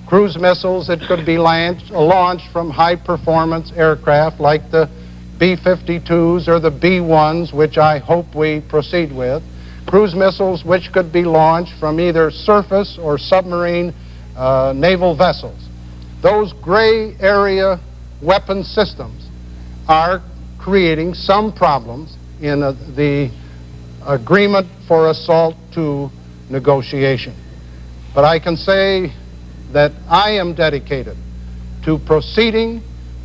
cruise missiles that could be launched from high-performance aircraft like the B-52s or the B-1s, which I hope we proceed with, cruise missiles which could be launched from either surface or submarine naval vessels. Those gray area weapon systems are creating some problems in the agreement for a SALT II negotiation. But I can say that I am dedicated to proceeding,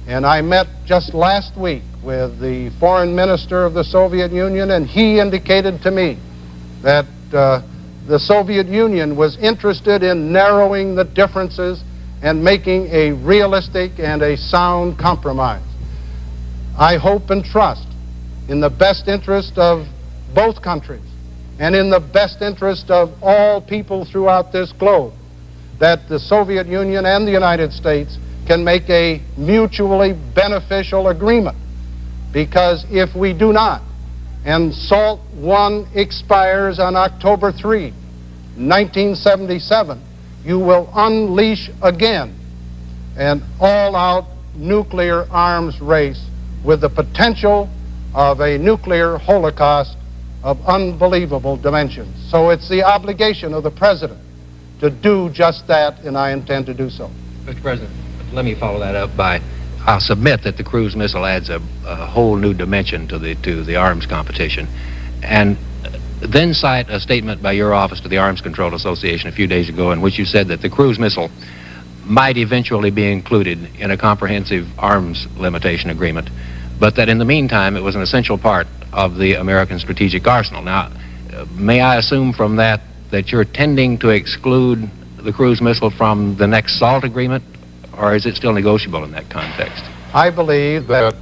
and I met just last week with the foreign minister of the Soviet Union, and he indicated to me that the Soviet Union was interested in narrowing the differences and making a realistic and a sound compromise. I hope and trust in the best interest of both countries and in the best interest of all people throughout this globe that the Soviet Union and the United States can make a mutually beneficial agreement. Because if we do not, and SALT I expires on October 3, 1977, you will unleash again an all-out nuclear arms race with the potential of a nuclear holocaust of unbelievable dimensions. So it's the obligation of the President to do just that, and I intend to do so. Mr. President, let me follow that up by I'll submit that the cruise missile adds a whole new dimension to the arms competition. And then cite a statement by your office to the Arms Control Association a few days ago in which you said that the cruise missile might eventually be included in a comprehensive arms limitation agreement, but that in the meantime it was an essential part of the American strategic arsenal. Now, may I assume from that that you're tending to exclude the cruise missile from the next SALT agreement, or is it still negotiable in that context? I believe that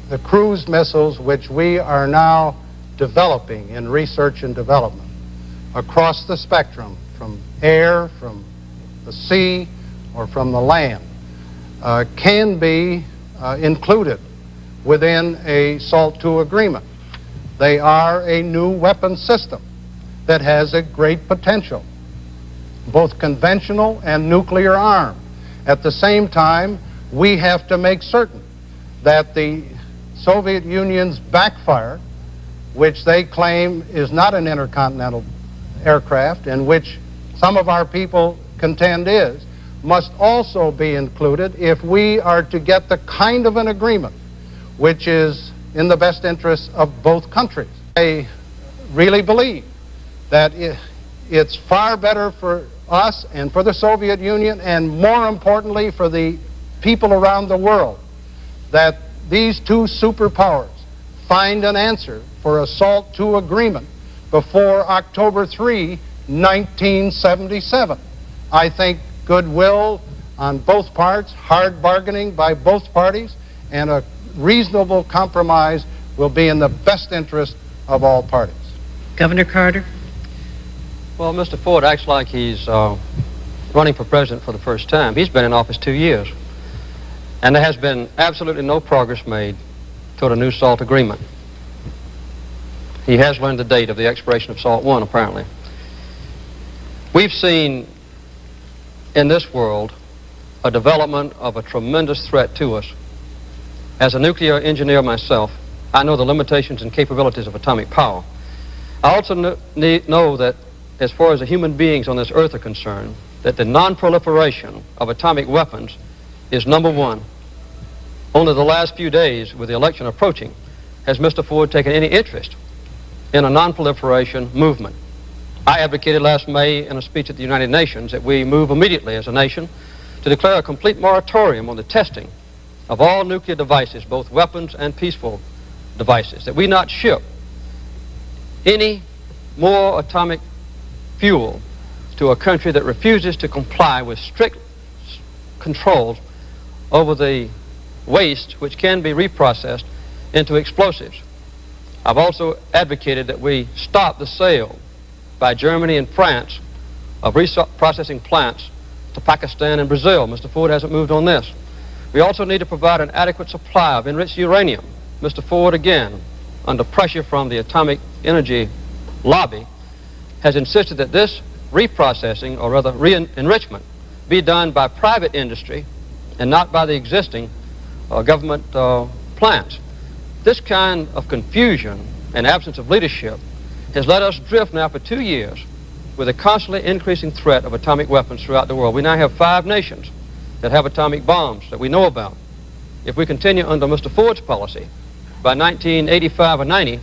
the cruise missiles which we are now developing in research and development across the spectrum, from air, from the sea, or from the land, can be included within a SALT II agreement. They are a new weapon system that has a great potential, both conventional and nuclear armed. At the same time, we have to make certain that the Soviet Union's backfire, which they claim is not an intercontinental aircraft, and which some of our people contend is, must also be included if we are to get the kind of an agreement which is in the best interests of both countries. I really believe that it's far better for us and for the Soviet Union, and more importantly for the people around the world, that these two superpowers find an answer for a SALT II agreement before October 3, 1977. I think goodwill on both parts, hard bargaining by both parties, and a reasonable compromise will be in the best interest of all parties. Governor Carter? Well, Mr. Ford acts like he's running for president for the first time. He's been in office 2 years, and there has been absolutely no progress made toward a new SALT agreement. He has learned the date of the expiration of SALT I, apparently. We've seen in this world a development of a tremendous threat to us. As a nuclear engineer myself, I know the limitations and capabilities of atomic power. I also know that as far as the human beings on this earth are concerned, that the non-proliferation of atomic weapons is number one. Only the last few days, with the election approaching, has Mr. Ford taken any interest in a non-proliferation movement. I advocated last May in a speech at the United Nations that we move immediately as a nation to declare a complete moratorium on the testing of all nuclear devices, both weapons and peaceful devices, that we not ship any more atomic fuel to a country that refuses to comply with strict controls over the waste which can be reprocessed into explosives. I've also advocated that we stop the sale by Germany and France of reprocessing plants to Pakistan and Brazil. Mr. Ford hasn't moved on this. We also need to provide an adequate supply of enriched uranium. Mr. Ford, again, under pressure from the atomic energy lobby, has insisted that this reprocessing, or rather re-enrichment, be done by private industry and not by the existing government plants. This kind of confusion and absence of leadership has let us drift now for 2 years with a constantly increasing threat of atomic weapons throughout the world. We now have 5 nations that have atomic bombs that we know about. If we continue under Mr. Ford's policy, by 1985 or 90,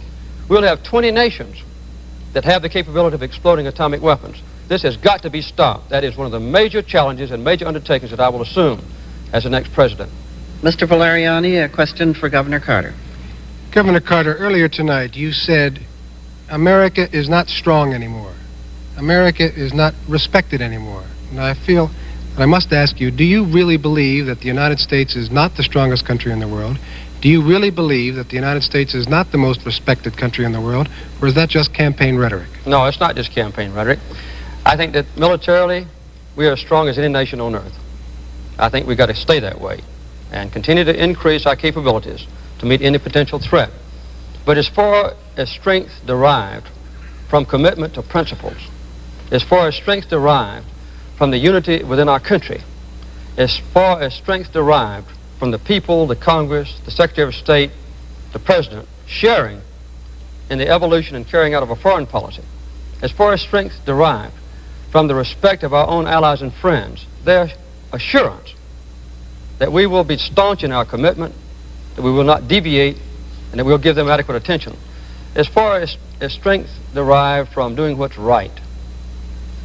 we'll have 20 nations that have the capability of exploding atomic weapons. This has got to be stopped. That is one of the major challenges and major undertakings that I will assume as the next president. Mr. Valeriani, a question for Governor Carter. Governor Carter, earlier tonight you said America is not strong anymore. America is not respected anymore. And I feel that I must ask you, do you really believe that the United States is not the strongest country in the world? Do you really believe that the United States is not the most respected country in the world? Or is that just campaign rhetoric? No, it's not just campaign rhetoric. I think that militarily we are as strong as any nation on earth. I think we've got to stay that way and continue to increase our capabilities to meet any potential threat. But as far as strength derived from commitment to principles, as far as strength derived from the unity within our country, as far as strength derived from the people, the Congress, the Secretary of State, the President, sharing in the evolution and carrying out of a foreign policy, as far as strength derived from the respect of our own allies and friends, their assurance that we will be staunch in our commitment, that we will not deviate, and that we'll give them adequate attention. As far as strength derived from doing what's right,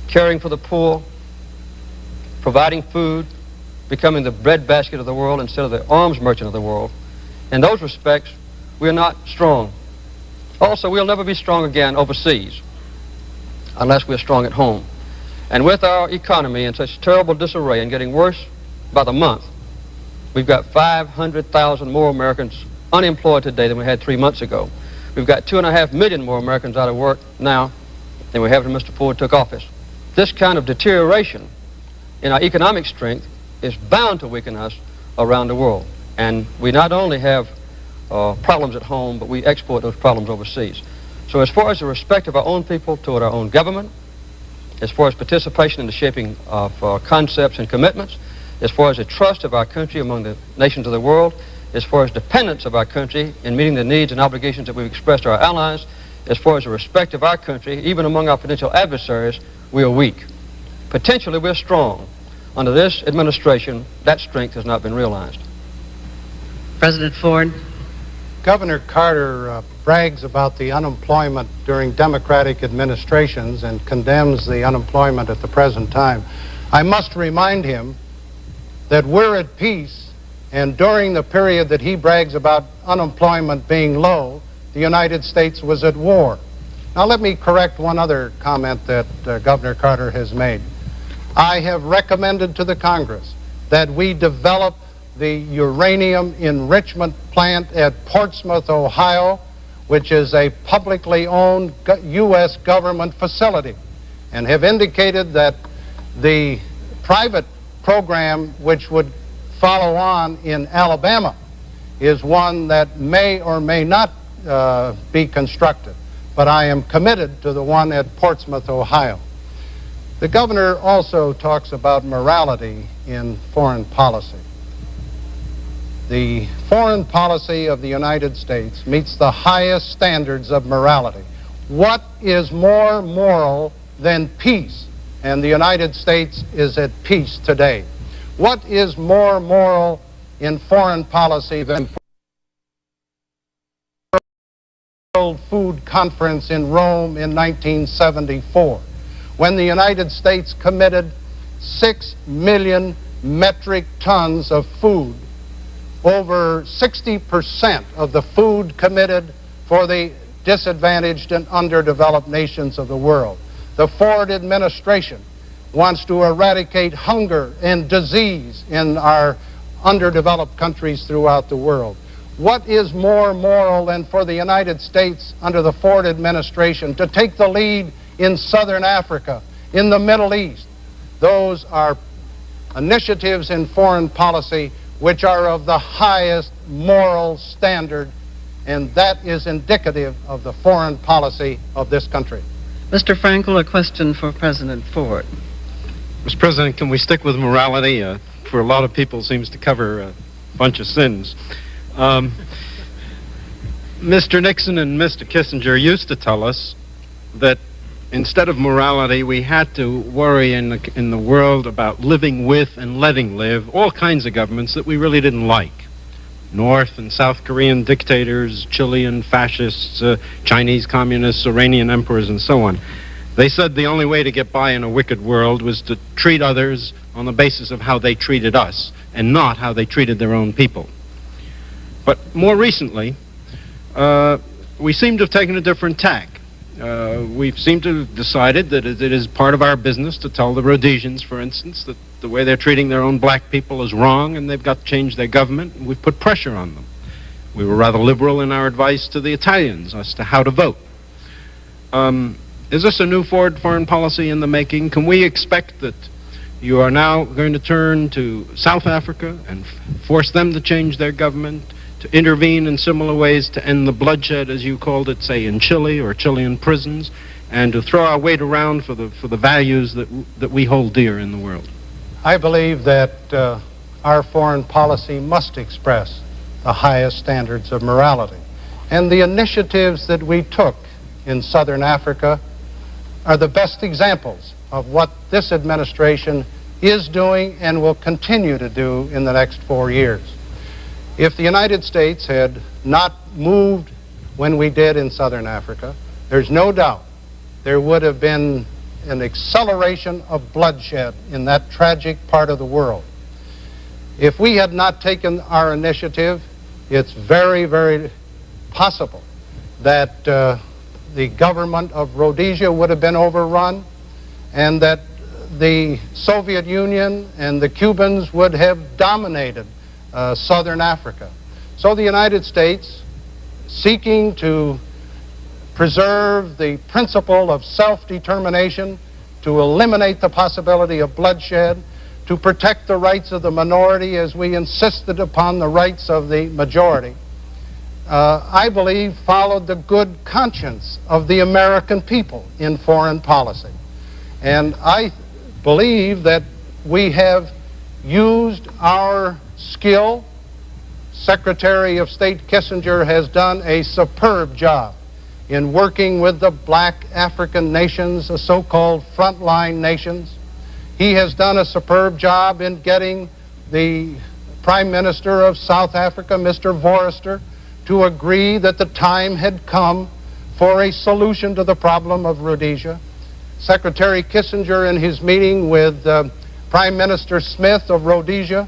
caring for the poor, providing food, becoming the breadbasket of the world instead of the arms merchant of the world, in those respects, we're not strong. Also, we'll never be strong again overseas unless we're strong at home. And with our economy in such terrible disarray and getting worse by the month, we've got 500,000 more Americans unemployed today than we had 3 months ago. We've got 2.5 million more Americans out of work now than we have when Mr. Ford took office. This kind of deterioration in our economic strength is bound to weaken us around the world. And we not only have problems at home, but we export those problems overseas. So as far as the respect of our own people toward our own government, as far as participation in the shaping of concepts and commitments, as far as the trust of our country among the nations of the world, as far as dependence of our country in meeting the needs and obligations that we've expressed to our allies, as far as the respect of our country, even among our potential adversaries, we are weak. Potentially, we're strong. Under this administration, that strength has not been realized. President Ford. Governor Carter brags about the unemployment during Democratic administrations and condemns the unemployment at the present time. I must remind him that we're at peace, and during the period that he brags about unemployment being low, the United States was at war. Now let me correct one other comment that Governor Carter has made. I have recommended to the Congress that we develop the uranium enrichment plant at Portsmouth, Ohio, which is a publicly owned U.S. government facility, and have indicated that the private program which would follow on in Alabama is one that may or may not be constructed, but I am committed to the one at Portsmouth, Ohio. The governor also talks about morality in foreign policy. The foreign policy of the United States meets the highest standards of morality. What is more moral than peace? And the United States is at peace today. What is more moral in foreign policy than the World Food Conference in Rome in 1974, when the United States committed 6 million metric tons of food, over 60% of the food committed for the disadvantaged and underdeveloped nations of the world. The Ford administration wants to eradicate hunger and disease in our underdeveloped countries throughout the world. What is more moral than for the United States under the Ford administration to take the lead in Southern Africa, in the Middle East? Those are initiatives in foreign policy which are of the highest moral standard, and that is indicative of the foreign policy of this country. Mr. Frankel, a question for President Ford. Mr. President, can we stick with morality? For a lot of people, seems to cover a bunch of sins. Mr. Nixon and Mr. Kissinger used to tell us that instead of morality, we had to worry in the world about living with and letting live all kinds of governments that we really didn't like. North and South Korean dictators, Chilean fascists, Chinese communists, Iranian emperors, and so on. They said the only way to get by in a wicked world was to treat others on the basis of how they treated us, and not how they treated their own people. But more recently, we seem to have taken a different tack. We seem to have decided that it is part of our business to tell the Rhodesians, for instance, that the way they're treating their own black people is wrong and they've got to change their government, and we've put pressure on them. We were rather liberal in our advice to the Italians as to how to vote. Is this a new foreign policy in the making? Can we expect that you are now going to turn to South Africa and force them to change their government, to intervene in similar ways to end the bloodshed, as you called it, say in Chile or Chilean prisons, and to throw our weight around for the values that we hold dear in the world? I believe that our foreign policy must express the highest standards of morality. And the initiatives that we took in Southern Africa are the best examples of what this administration is doing and will continue to do in the next 4 years. If the United States had not moved when we did in Southern Africa, there's no doubt there would have been an acceleration of bloodshed in that tragic part of the world. If we had not taken our initiative, it's very, very possible that the government of Rhodesia would have been overrun and that the Soviet Union and the Cubans would have dominated Southern Africa. So the United States, seeking to preserve the principle of self-determination, to eliminate the possibility of bloodshed, to protect the rights of the minority as we insisted upon the rights of the majority, I believe followed the good conscience of the American people in foreign policy. And I believe that we have used our skill. Secretary of State Kissinger has done a superb job in working with the black African nations, the so-called frontline nations. He has done a superb job in getting the Prime Minister of South Africa, Mr. Forrester, to agree that the time had come for a solution to the problem of Rhodesia. Secretary Kissinger, in his meeting with Prime Minister Smith of Rhodesia,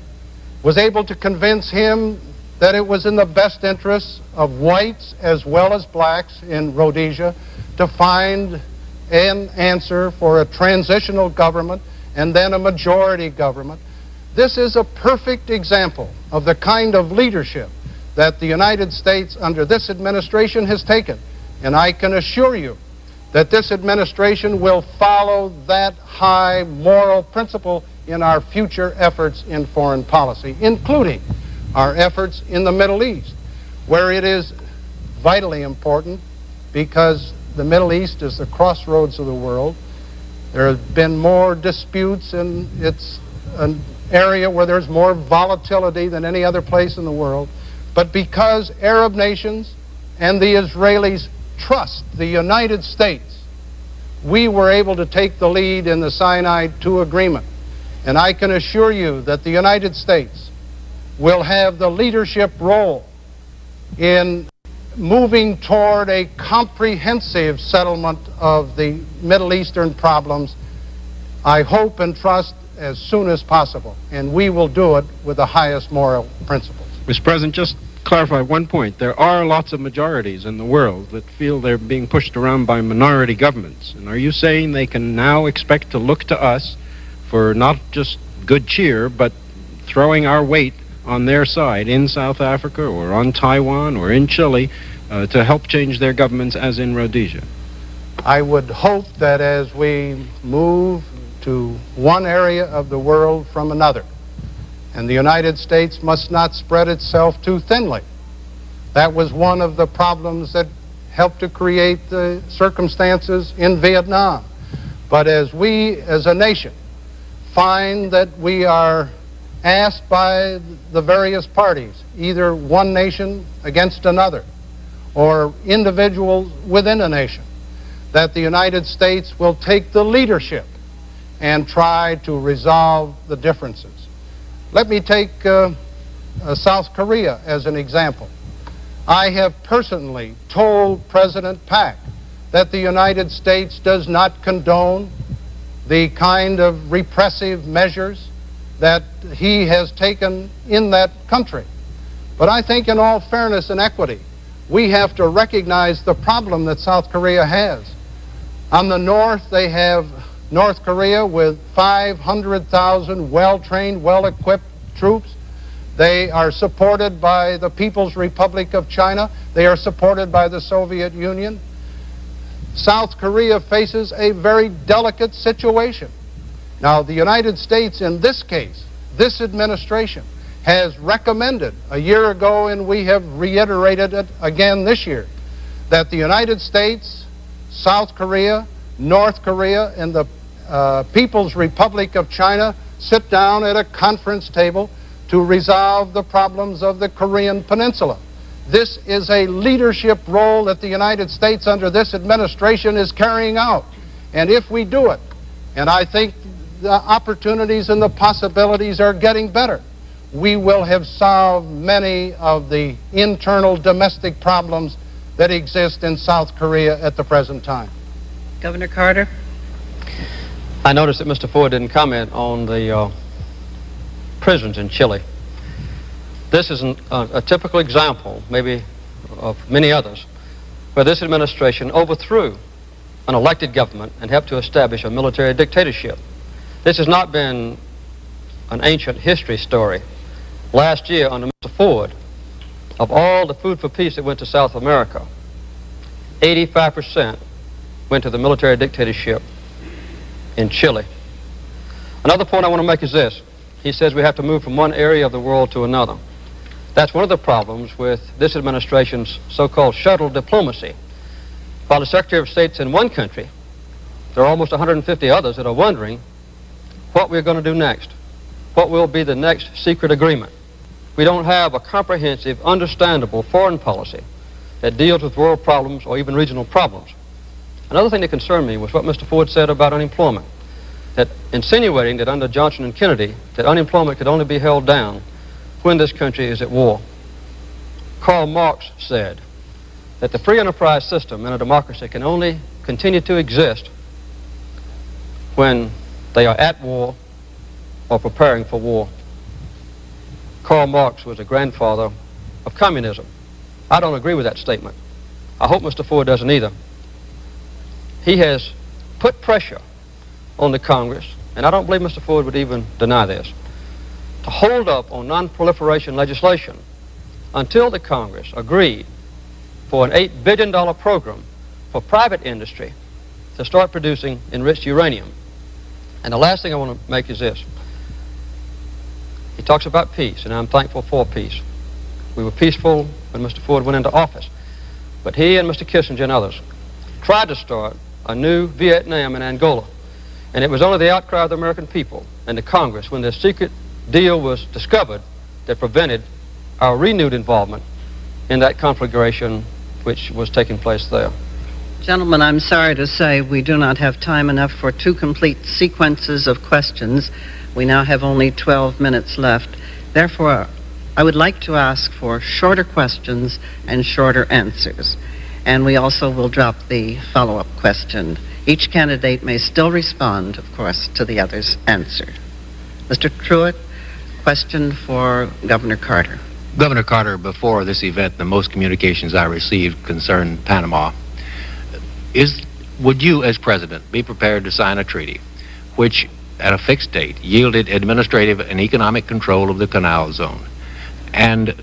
was able to convince him that it was in the best interests of whites as well as blacks in Rhodesia to find an answer for a transitional government and then a majority government. This is a perfect example of the kind of leadership that the United States under this administration has taken. And I can assure you that this administration will follow that high moral principle in our future efforts in foreign policy, including our efforts in the Middle East, where it is vitally important because the Middle East is the crossroads of the world. There have been more disputes, and it's an area where there's more volatility than any other place in the world. But because Arab nations and the Israelis trust the United States, we were able to take the lead in the Sinai II agreement. And I can assure you that the United States will have the leadership role in moving toward a comprehensive settlement of the Middle Eastern problems, I hope and trust, as soon as possible. And we will do it with the highest moral principles. Mr. President, just clarify one point. There are lots of majorities in the world that feel they're being pushed around by minority governments. And are you saying they can now expect to look to us for not just good cheer, but throwing our weight on their side in South Africa or on Taiwan or in Chile to help change their governments as in Rhodesia? I would hope that as we move to one area of the world from another, and the United States must not spread itself too thinly. That was one of the problems that helped to create the circumstances in Vietnam. But as we, as a nation, find that we are asked by the various parties, either one nation against another, or individuals within a nation, that the United States will take the leadership and try to resolve the differences. Let me take South Korea as an example. I have personally told President Pak that the United States does not condone the kind of repressive measures that he has taken in that country. But I think in all fairness and equity, we have to recognize the problem that South Korea has. On the north, they have North Korea with 500,000 well-trained, well-equipped troops. They are supported by the People's Republic of China. They are supported by the Soviet Union. South Korea faces a very delicate situation. Now, the United States, in this case, this administration, has recommended a year ago, and we have reiterated it again this year, that the United States, South Korea, North Korea, and the People's Republic of China sit down at a conference table to resolve the problems of the Korean Peninsula. This is a leadership role that the United States under this administration is carrying out. And if we do it, and I think the opportunities and the possibilities are getting better. We will have solved many of the internal domestic problems that exist in South Korea at the present time. Governor Carter? I noticed that Mr. Ford didn't comment on the prisons in Chile. This is a typical example, maybe of many others, where this administration overthrew an elected government and helped to establish a military dictatorship. This has not been an ancient history story. Last year, under Mr. Ford, of all the food for peace that went to South America, 85% went to the military dictatorship in Chile. Another point I want to make is this. He says we have to move from one area of the world to another. That's one of the problems with this administration's so-called shuttle diplomacy. While the Secretary of State's in one country, there are almost 150 others that are wondering what we're going to do next. What will be the next secret agreement? We don't have a comprehensive, understandable foreign policy that deals with world problems or even regional problems. Another thing that concerned me was what Mr. Ford said about unemployment, that insinuating that under Johnson and Kennedy that unemployment could only be held down when this country is at war. Karl Marx said that the free enterprise system in a democracy can only continue to exist when they are at war or preparing for war. Karl Marx was a grandfather of communism. I don't agree with that statement. I hope Mr. Ford doesn't either. He has put pressure on the Congress, and I don't believe Mr. Ford would even deny this, to hold up on non-proliferation legislation until the Congress agreed for an $8 billion program for private industry to start producing enriched uranium. And the last thing I want to make is this. He talks about peace, and I'm thankful for peace. We were peaceful when Mr. Ford went into office, but he and Mr. Kissinger and others tried to start a new Vietnam and Angola, and it was only the outcry of the American people and the Congress when this secret deal was discovered that prevented our renewed involvement in that conflagration which was taking place there. Gentlemen, I'm sorry to say we do not have time enough for two complete sequences of questions. We now have only 12 minutes left. Therefore, I would like to ask for shorter questions and shorter answers. And we also will drop the follow-up question. Each candidate may still respond, of course, to the other's answer. Mr. Truitt, question for Governor Carter. Governor Carter, before this event, the most communications I received concerned Panama. Would you, as president, be prepared to sign a treaty which, at a fixed date, yielded administrative and economic control of the canal zone and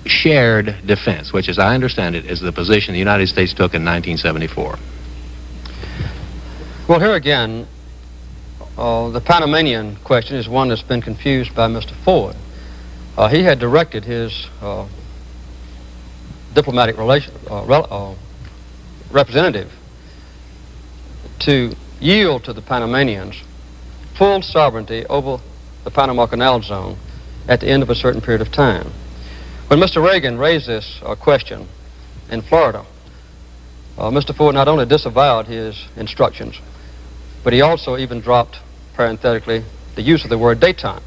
shared defense, which, as I understand it, is the position the United States took in 1974? Well, here again, the Panamanian question is one that's been confused by Mr. Ford. He had directed his diplomatic representative to yield to the Panamanians full sovereignty over the Panama Canal Zone at the end of a certain period of time. When Mr. Reagan raised this question in Florida, Mr. Ford not only disavowed his instructions, but he also even dropped, parenthetically, the use of the word détente.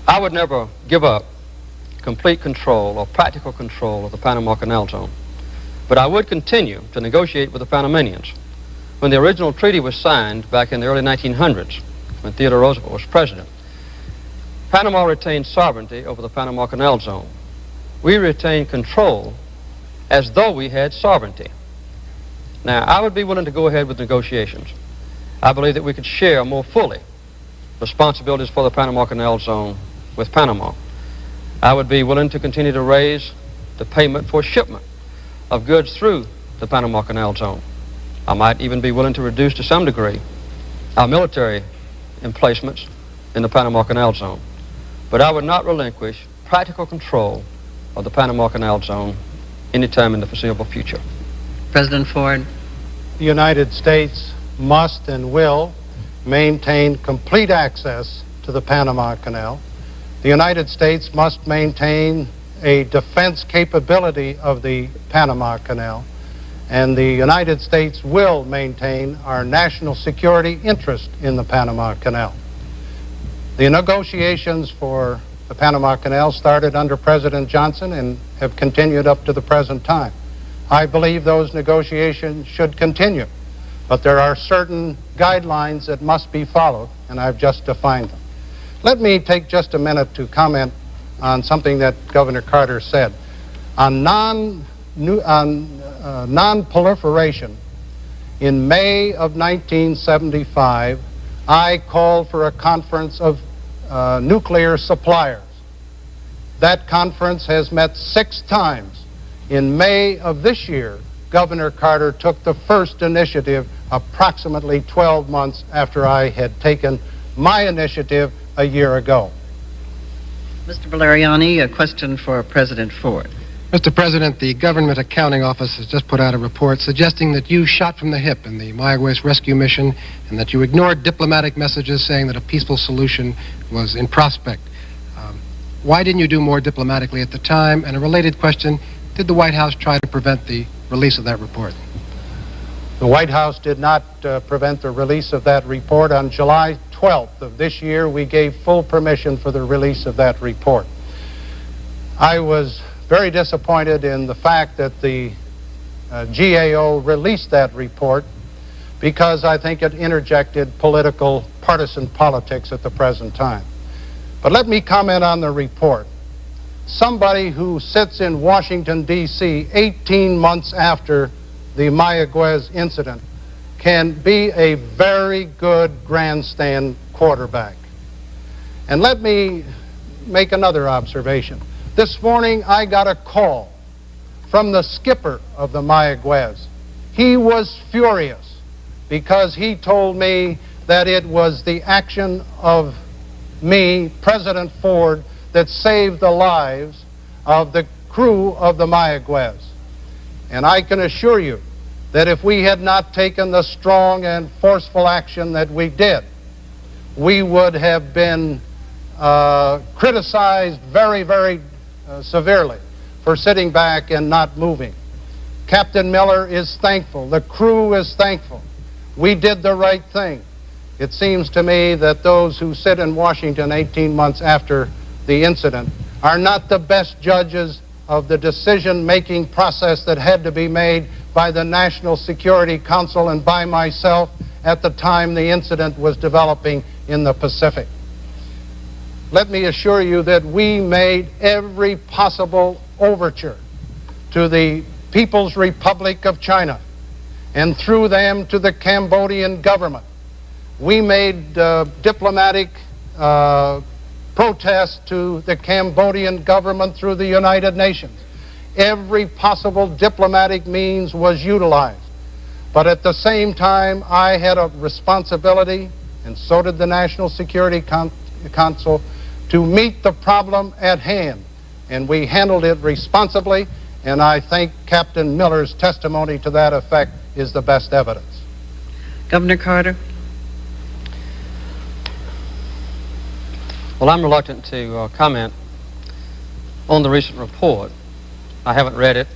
I would never give up complete control or practical control of the Panama Canal Zone, but I would continue to negotiate with the Panamanians. When the original treaty was signed back in the early 1900s, when Theodore Roosevelt was president, Panama retained sovereignty over the Panama Canal Zone. We retained control as though we had sovereignty. Now, I would be willing to go ahead with negotiations. I believe that we could share more fully responsibilities for the Panama Canal Zone with Panama. I would be willing to continue to raise the payment for shipment of goods through the Panama Canal Zone. I might even be willing to reduce to some degree our military emplacements in the Panama Canal Zone. But I would not relinquish practical control of the Panama Canal Zone anytime in the foreseeable future. President Ford. The United States must and will maintain complete access to the Panama Canal. The United States must maintain a defense capability of the Panama Canal. and the United States will maintain our national security interest in the Panama Canal. The negotiations for the Panama Canal started under President Johnson and have continued up to the present time. I believe those negotiations should continue, but there are certain guidelines that must be followed, and I've just defined them. Let me take just a minute to comment on something that Governor Carter said. On non-proliferation, in May of 1975, I called for a conference of nuclear suppliers. That conference has met 6 times. In May of this year, Governor Carter took the first initiative approximately 12 months after I had taken my initiative a year ago. Mr. Valeriani, a question for President Ford. Mr. President, the Government Accounting Office has just put out a report suggesting that you shot from the hip in the Mayaguez rescue mission and that you ignored diplomatic messages saying that a peaceful solution was in prospect. Why didn't you do more diplomatically at the time? And a related question, did the White House try to prevent the release of that report? The White House did not prevent the release of that report. On July 12th of this year, we gave full permission for the release of that report. I was very disappointed in the fact that the GAO released that report because I think it interjected partisan politics at the present time. But let me comment on the report. Somebody who sits in Washington, D.C. 18 months after the Mayaguez incident can be a very good grandstand quarterback. And let me make another observation. This morning I got a call from the skipper of the Mayaguez. He was furious because he told me that it was the action of me, President Ford, that saved the lives of the crew of the Mayaguez. And I can assure you that if we had not taken the strong and forceful action that we did, we would have been criticized very, very severely for sitting back and not moving. Captain Miller is thankful. The crew is thankful. We did the right thing. It seems to me that those who sit in Washington 18 months after the incident are not the best judges of the decision-making process that had to be made by the National Security Council and by myself at the time the incident was developing in the Pacific. Let me assure you that we made every possible overture to the People's Republic of China and through them to the Cambodian government. We made diplomatic protests to the Cambodian government through the United Nations. Every possible diplomatic means was utilized. But at the same time, I had a responsibility, and so did the National Security Council, to meet the problem at hand. And we handled it responsibly, and I think Captain Miller's testimony to that effect is the best evidence. Governor Carter. Well, I'm reluctant to comment on the recent report. I haven't read it.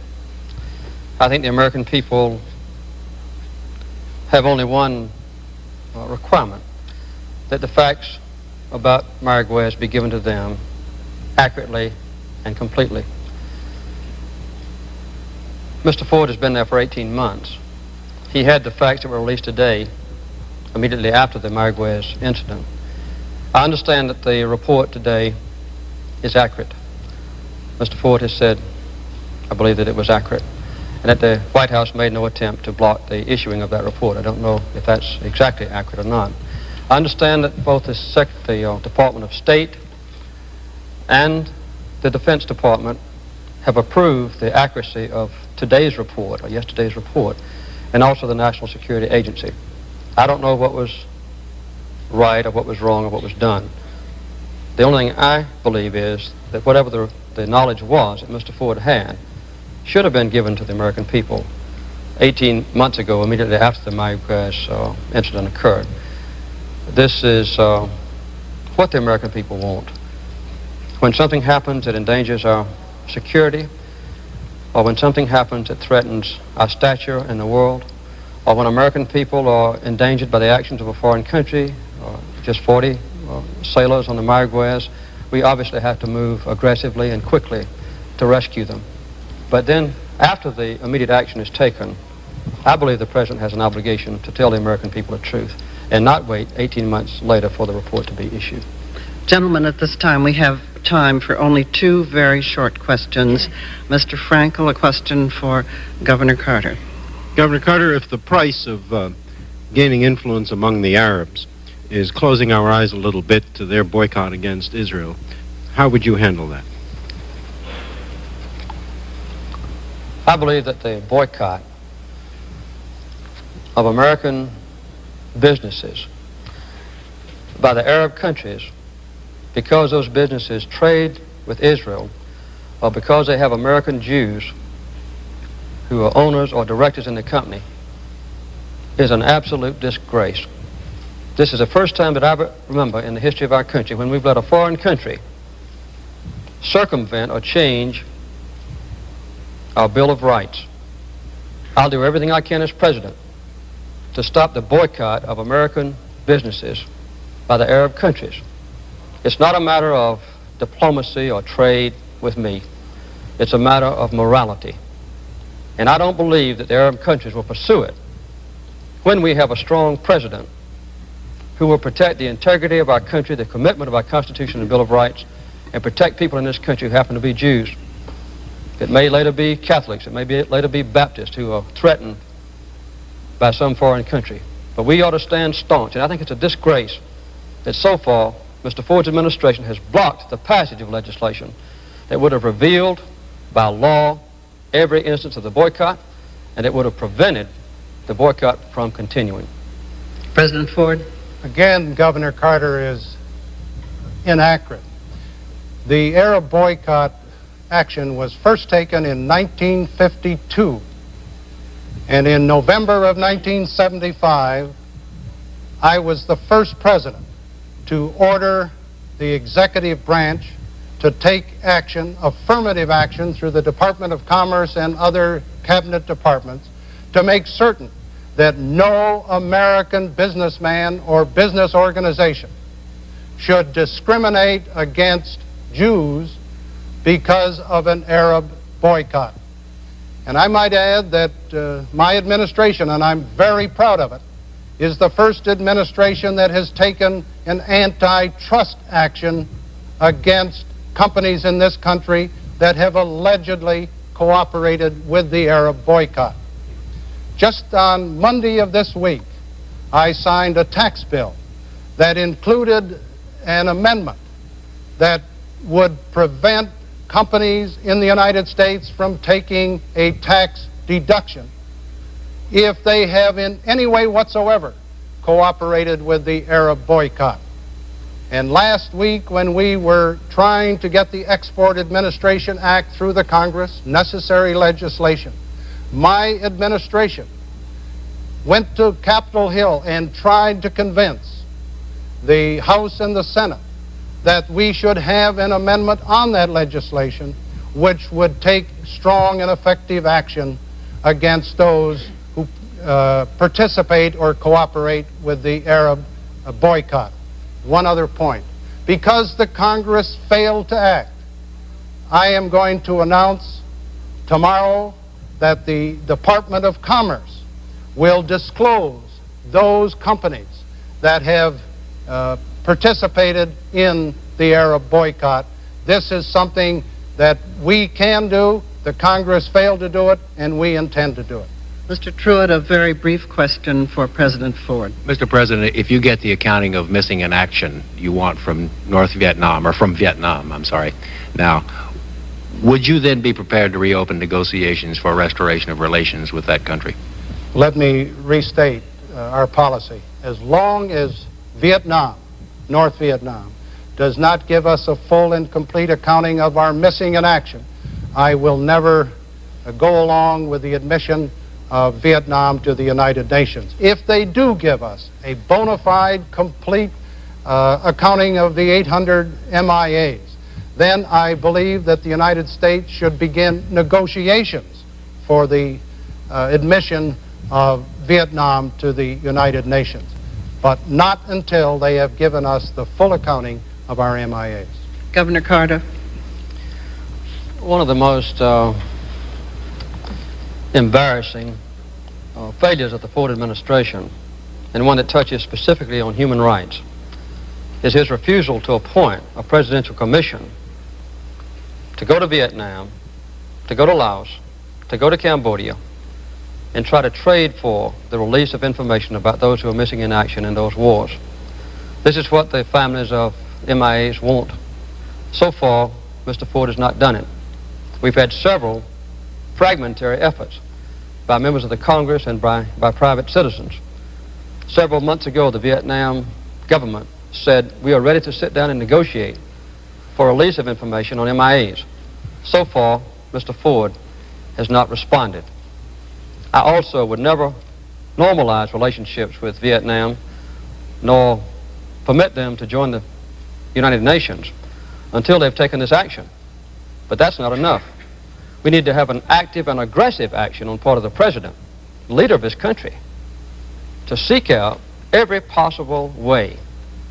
I think the American people have only one requirement, that the facts about Mayaguez be given to them accurately and completely. Mr. Ford has been there for 18 months. He had the facts that were released today, immediately after the Mayaguez incident. I understand that the report today is accurate. Mr. Ford has said, I believe, that it was accurate, and that the White House made no attempt to block the issuing of that report. I don't know if that's exactly accurate or not. I understand that both the Department of State and the Defense Department have approved the accuracy of today's report, or yesterday's report, and also the National Security Agency. I don't know what was right or what was wrong or what was done. The only thing I believe is that whatever the knowledge was that Mr. Ford had should have been given to the American people 18 months ago, immediately after the Mayaguez incident occurred. This is what the American people want. When something happens that endangers our security, or when something happens that threatens our stature in the world, or when American people are endangered by the actions of a foreign country, or just 40 sailors on the Mayaguez, we obviously have to move aggressively and quickly to rescue them. But then, after the immediate action is taken, I believe the President has an obligation to tell the American people the truth and not wait 18 months later for the report to be issued. Gentlemen, at this time we have time for only two very short questions. Mr. Frankel, a question for Governor Carter. Governor Carter, if the price of gaining influence among the Arabs is closing our eyes a little bit to their boycott against Israel, how would you handle that? I believe that the boycott of American businesses by the Arab countries, because those businesses trade with Israel, or because they have American Jews who are owners or directors in the company, is an absolute disgrace. This is the first time that I remember in the history of our country when we've let a foreign country circumvent or change our Bill of Rights. I'll do everything I can as President to stop the boycott of American businesses by the Arab countries. It's not a matter of diplomacy or trade with me. It's a matter of morality. And I don't believe that the Arab countries will pursue it when we have a strong president who will protect the integrity of our country, the commitment of our Constitution and Bill of Rights, and protect people in this country who happen to be Jews. It may later be Catholics, it may later be Baptists who are threatened by some foreign country. But we ought to stand staunch, and I think it's a disgrace that so far Mr. Ford's administration has blocked the passage of legislation that would have revealed by law every instance of the boycott, and it would have prevented the boycott from continuing. President Ford? Again, Governor Carter is inaccurate. The Arab boycott action was first taken in 1952, and in November of 1975, I was the first president to order the executive branch to take action, affirmative action, through the Department of Commerce and other cabinet departments to make certain that no American businessman or business organization should discriminate against Jews because of an Arab boycott. And I might add that my administration, and I'm very proud of it, is the first administration that has taken an antitrust action against companies in this country that have allegedly cooperated with the Arab boycott. Just on Monday of this week, I signed a tax bill that included an amendment that would prevent companies in the United States from taking a tax deduction if they have in any way whatsoever cooperated with the Arab boycott. And last week, when we were trying to get the Export Administration Act through the Congress, necessary legislation, my administration went to Capitol Hill and tried to convince the House and the Senate that we should have an amendment on that legislation which would take strong and effective action against those who participate or cooperate with the Arab boycott. One other point. Because the Congress failed to act, I am going to announce tomorrow that the Department of Commerce will disclose those companies that have participated in the Arab boycott. This is something that we can do. The Congress failed to do it, and we intend to do it. Mr. Truitt, a very brief question for President Ford. Mr. President, if you get the accounting of missing in action you want from North Vietnam, or from Vietnam, I'm sorry, now, would you then be prepared to reopen negotiations for restoration of relations with that country? Let me restate our policy. As long as Vietnam, North Vietnam, does not give us a full and complete accounting of our missing in action, I will never go along with the admission of Vietnam to the United Nations. If they do give us a bona fide, complete accounting of the 800 MIAs, then I believe that the United States should begin negotiations for the admission of Vietnam to the United Nations, but not until they have given us the full accounting of our MIAs. Governor Carter. One of the most embarrassing failures of the Ford administration, and one that touches specifically on human rights, is his refusal to appoint a presidential commission to go to Vietnam, to go to Laos, to go to Cambodia, and try to trade for the release of information about those who are missing in action in those wars. This is what the families of MIAs want. So far, Mr. Ford has not done it. We've had several fragmentary efforts by members of the Congress and by private citizens. Several months ago, the Vietnam government said, we are ready to sit down and negotiate for release of information on MIAs. So far, Mr. Ford has not responded. I also would never normalize relationships with Vietnam, nor permit them to join the United Nations until they've taken this action. But that's not enough. We need to have an active and aggressive action on part of the president, leader of his country, to seek out every possible way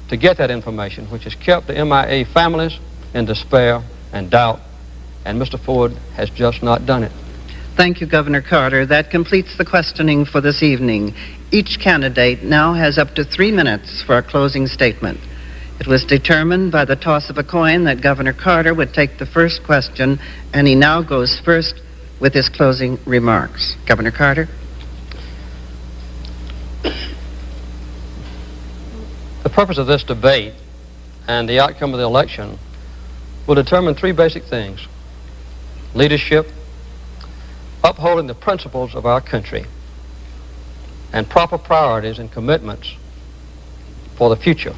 to get that information, which has kept the MIA families in despair and doubt, and Mr. Ford has just not done it. Thank you, Governor Carter. That completes the questioning for this evening. Each candidate now has up to 3 minutes for a closing statement. It was determined by the toss of a coin that Governor Carter would take the first question, and he now goes first with his closing remarks. Governor Carter. The purpose of this debate and the outcome of the election will determine 3 basic things: leadership, upholding the principles of our country, and proper priorities and commitments for the future.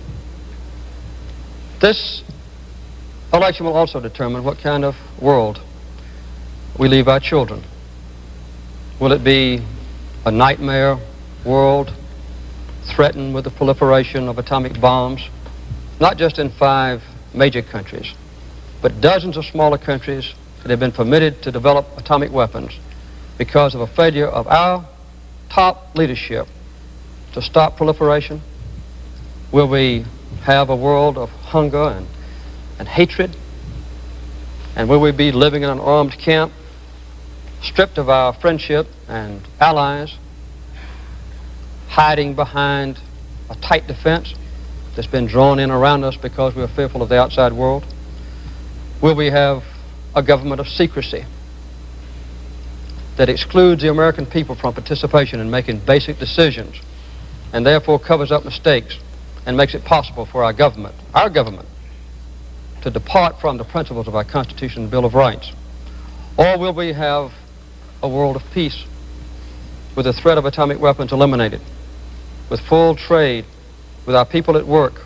This election will also determine what kind of world we leave our children. Will it be a nightmare world threatened with the proliferation of atomic bombs, not just in 5 major countries, but dozens of smaller countries that have been permitted to develop atomic weapons because of a failure of our top leadership to stop proliferation? Will we have a world of hunger and hatred? And will we be living in an armed camp, stripped of our friendship and allies, hiding behind a tight defense that's been drawn in around us because we're fearful of the outside world? Will we have a government of secrecy that excludes the American people from participation in making basic decisions, and therefore covers up mistakes and makes it possible for our government, to depart from the principles of our Constitution and Bill of Rights? Or will we have a world of peace with the threat of atomic weapons eliminated, with full trade, with our people at work,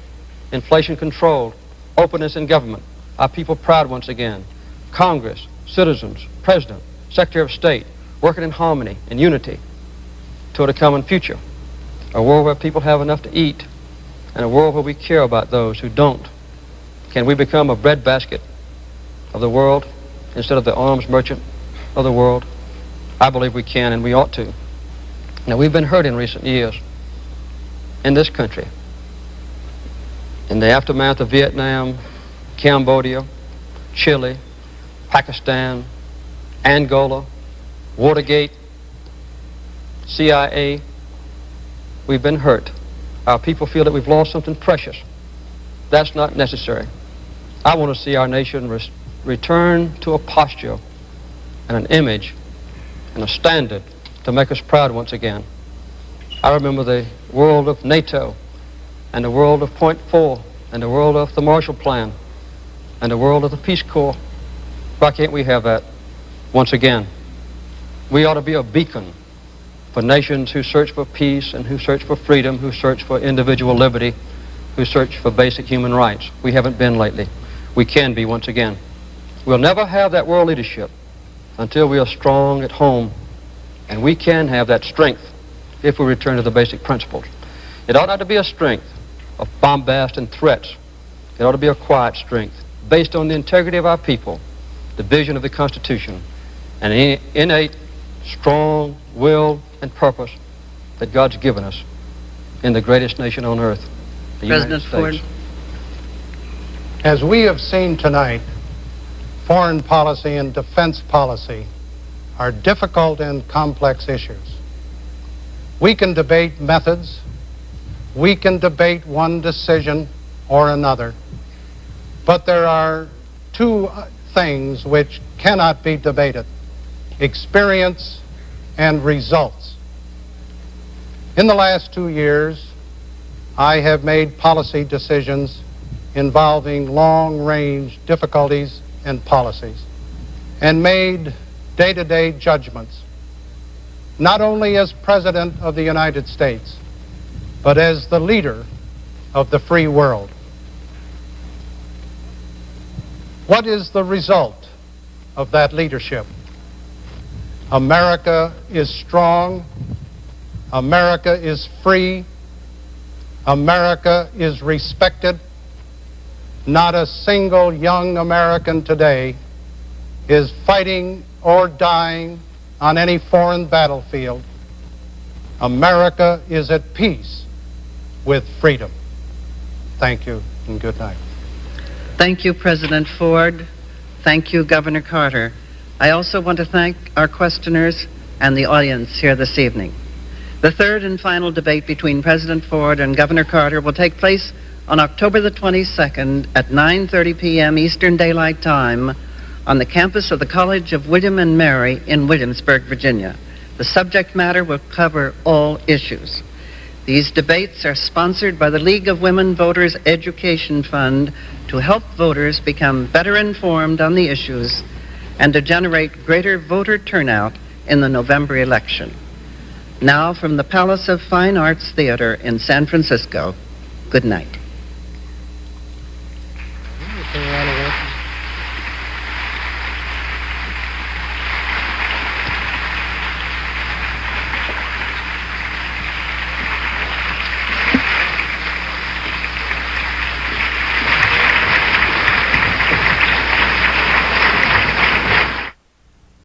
inflation controlled, openness in government, our people proud once again, Congress, citizens, President, Secretary of State, working in harmony and unity toward a common future? A world where people have enough to eat, and a world where we care about those who don't. Can we become a breadbasket of the world instead of the arms merchant of the world? I believe we can, and we ought to. Now, we've been hurt in recent years in this country. In the aftermath of Vietnam, Cambodia, Chile, Pakistan, Angola, Watergate, CIA, we've been hurt. Our people feel that we've lost something precious. That's not necessary. I want to see our nation return to a posture and an image and a standard to make us proud once again. I remember the world of NATO, and the world of Point 4, and the world of the Marshall Plan, and the world of the Peace Corps. Why can't we have that once again? We ought to be a beacon for nations who search for peace and who search for freedom, who search for individual liberty, who search for basic human rights. We haven't been lately. We can be once again. We'll never have that world leadership until we are strong at home, and we can have that strength if we return to the basic principles. It ought not to be a strength of bombast and threats. It ought to be a quiet strength based on the integrity of our people, the vision of the Constitution, and an innate, strong will and purpose that God's given us in the greatest nation on earth, the President United States. Ford. As we have seen tonight, foreign policy and defense policy are difficult and complex issues. We can debate methods, we can debate one decision or another, but there are two things which cannot be debated: experience and results. In the last 2 years, I have made policy decisions involving long-range difficulties and policies, and made day-to-day judgments, not only as President of the United States, but as the leader of the free world. What is the result of that leadership? America is strong, America is free, America is respected. Not a single young American today is fighting or dying on any foreign battlefield. America is at peace with freedom. Thank you and good night. Thank you, President Ford. Thank you, Governor Carter. I also want to thank our questioners and the audience here this evening. The third and final debate between President Ford and Governor Carter will take place on October the 22nd at 9:30 p.m. Eastern Daylight Time on the campus of the College of William and Mary in Williamsburg, Virginia. The subject matter will cover all issues. These debates are sponsored by the League of Women Voters Education Fund to help voters become better informed on the issues and to generate greater voter turnout in the November election. Now, from the Palace of Fine Arts Theater in San Francisco, good night.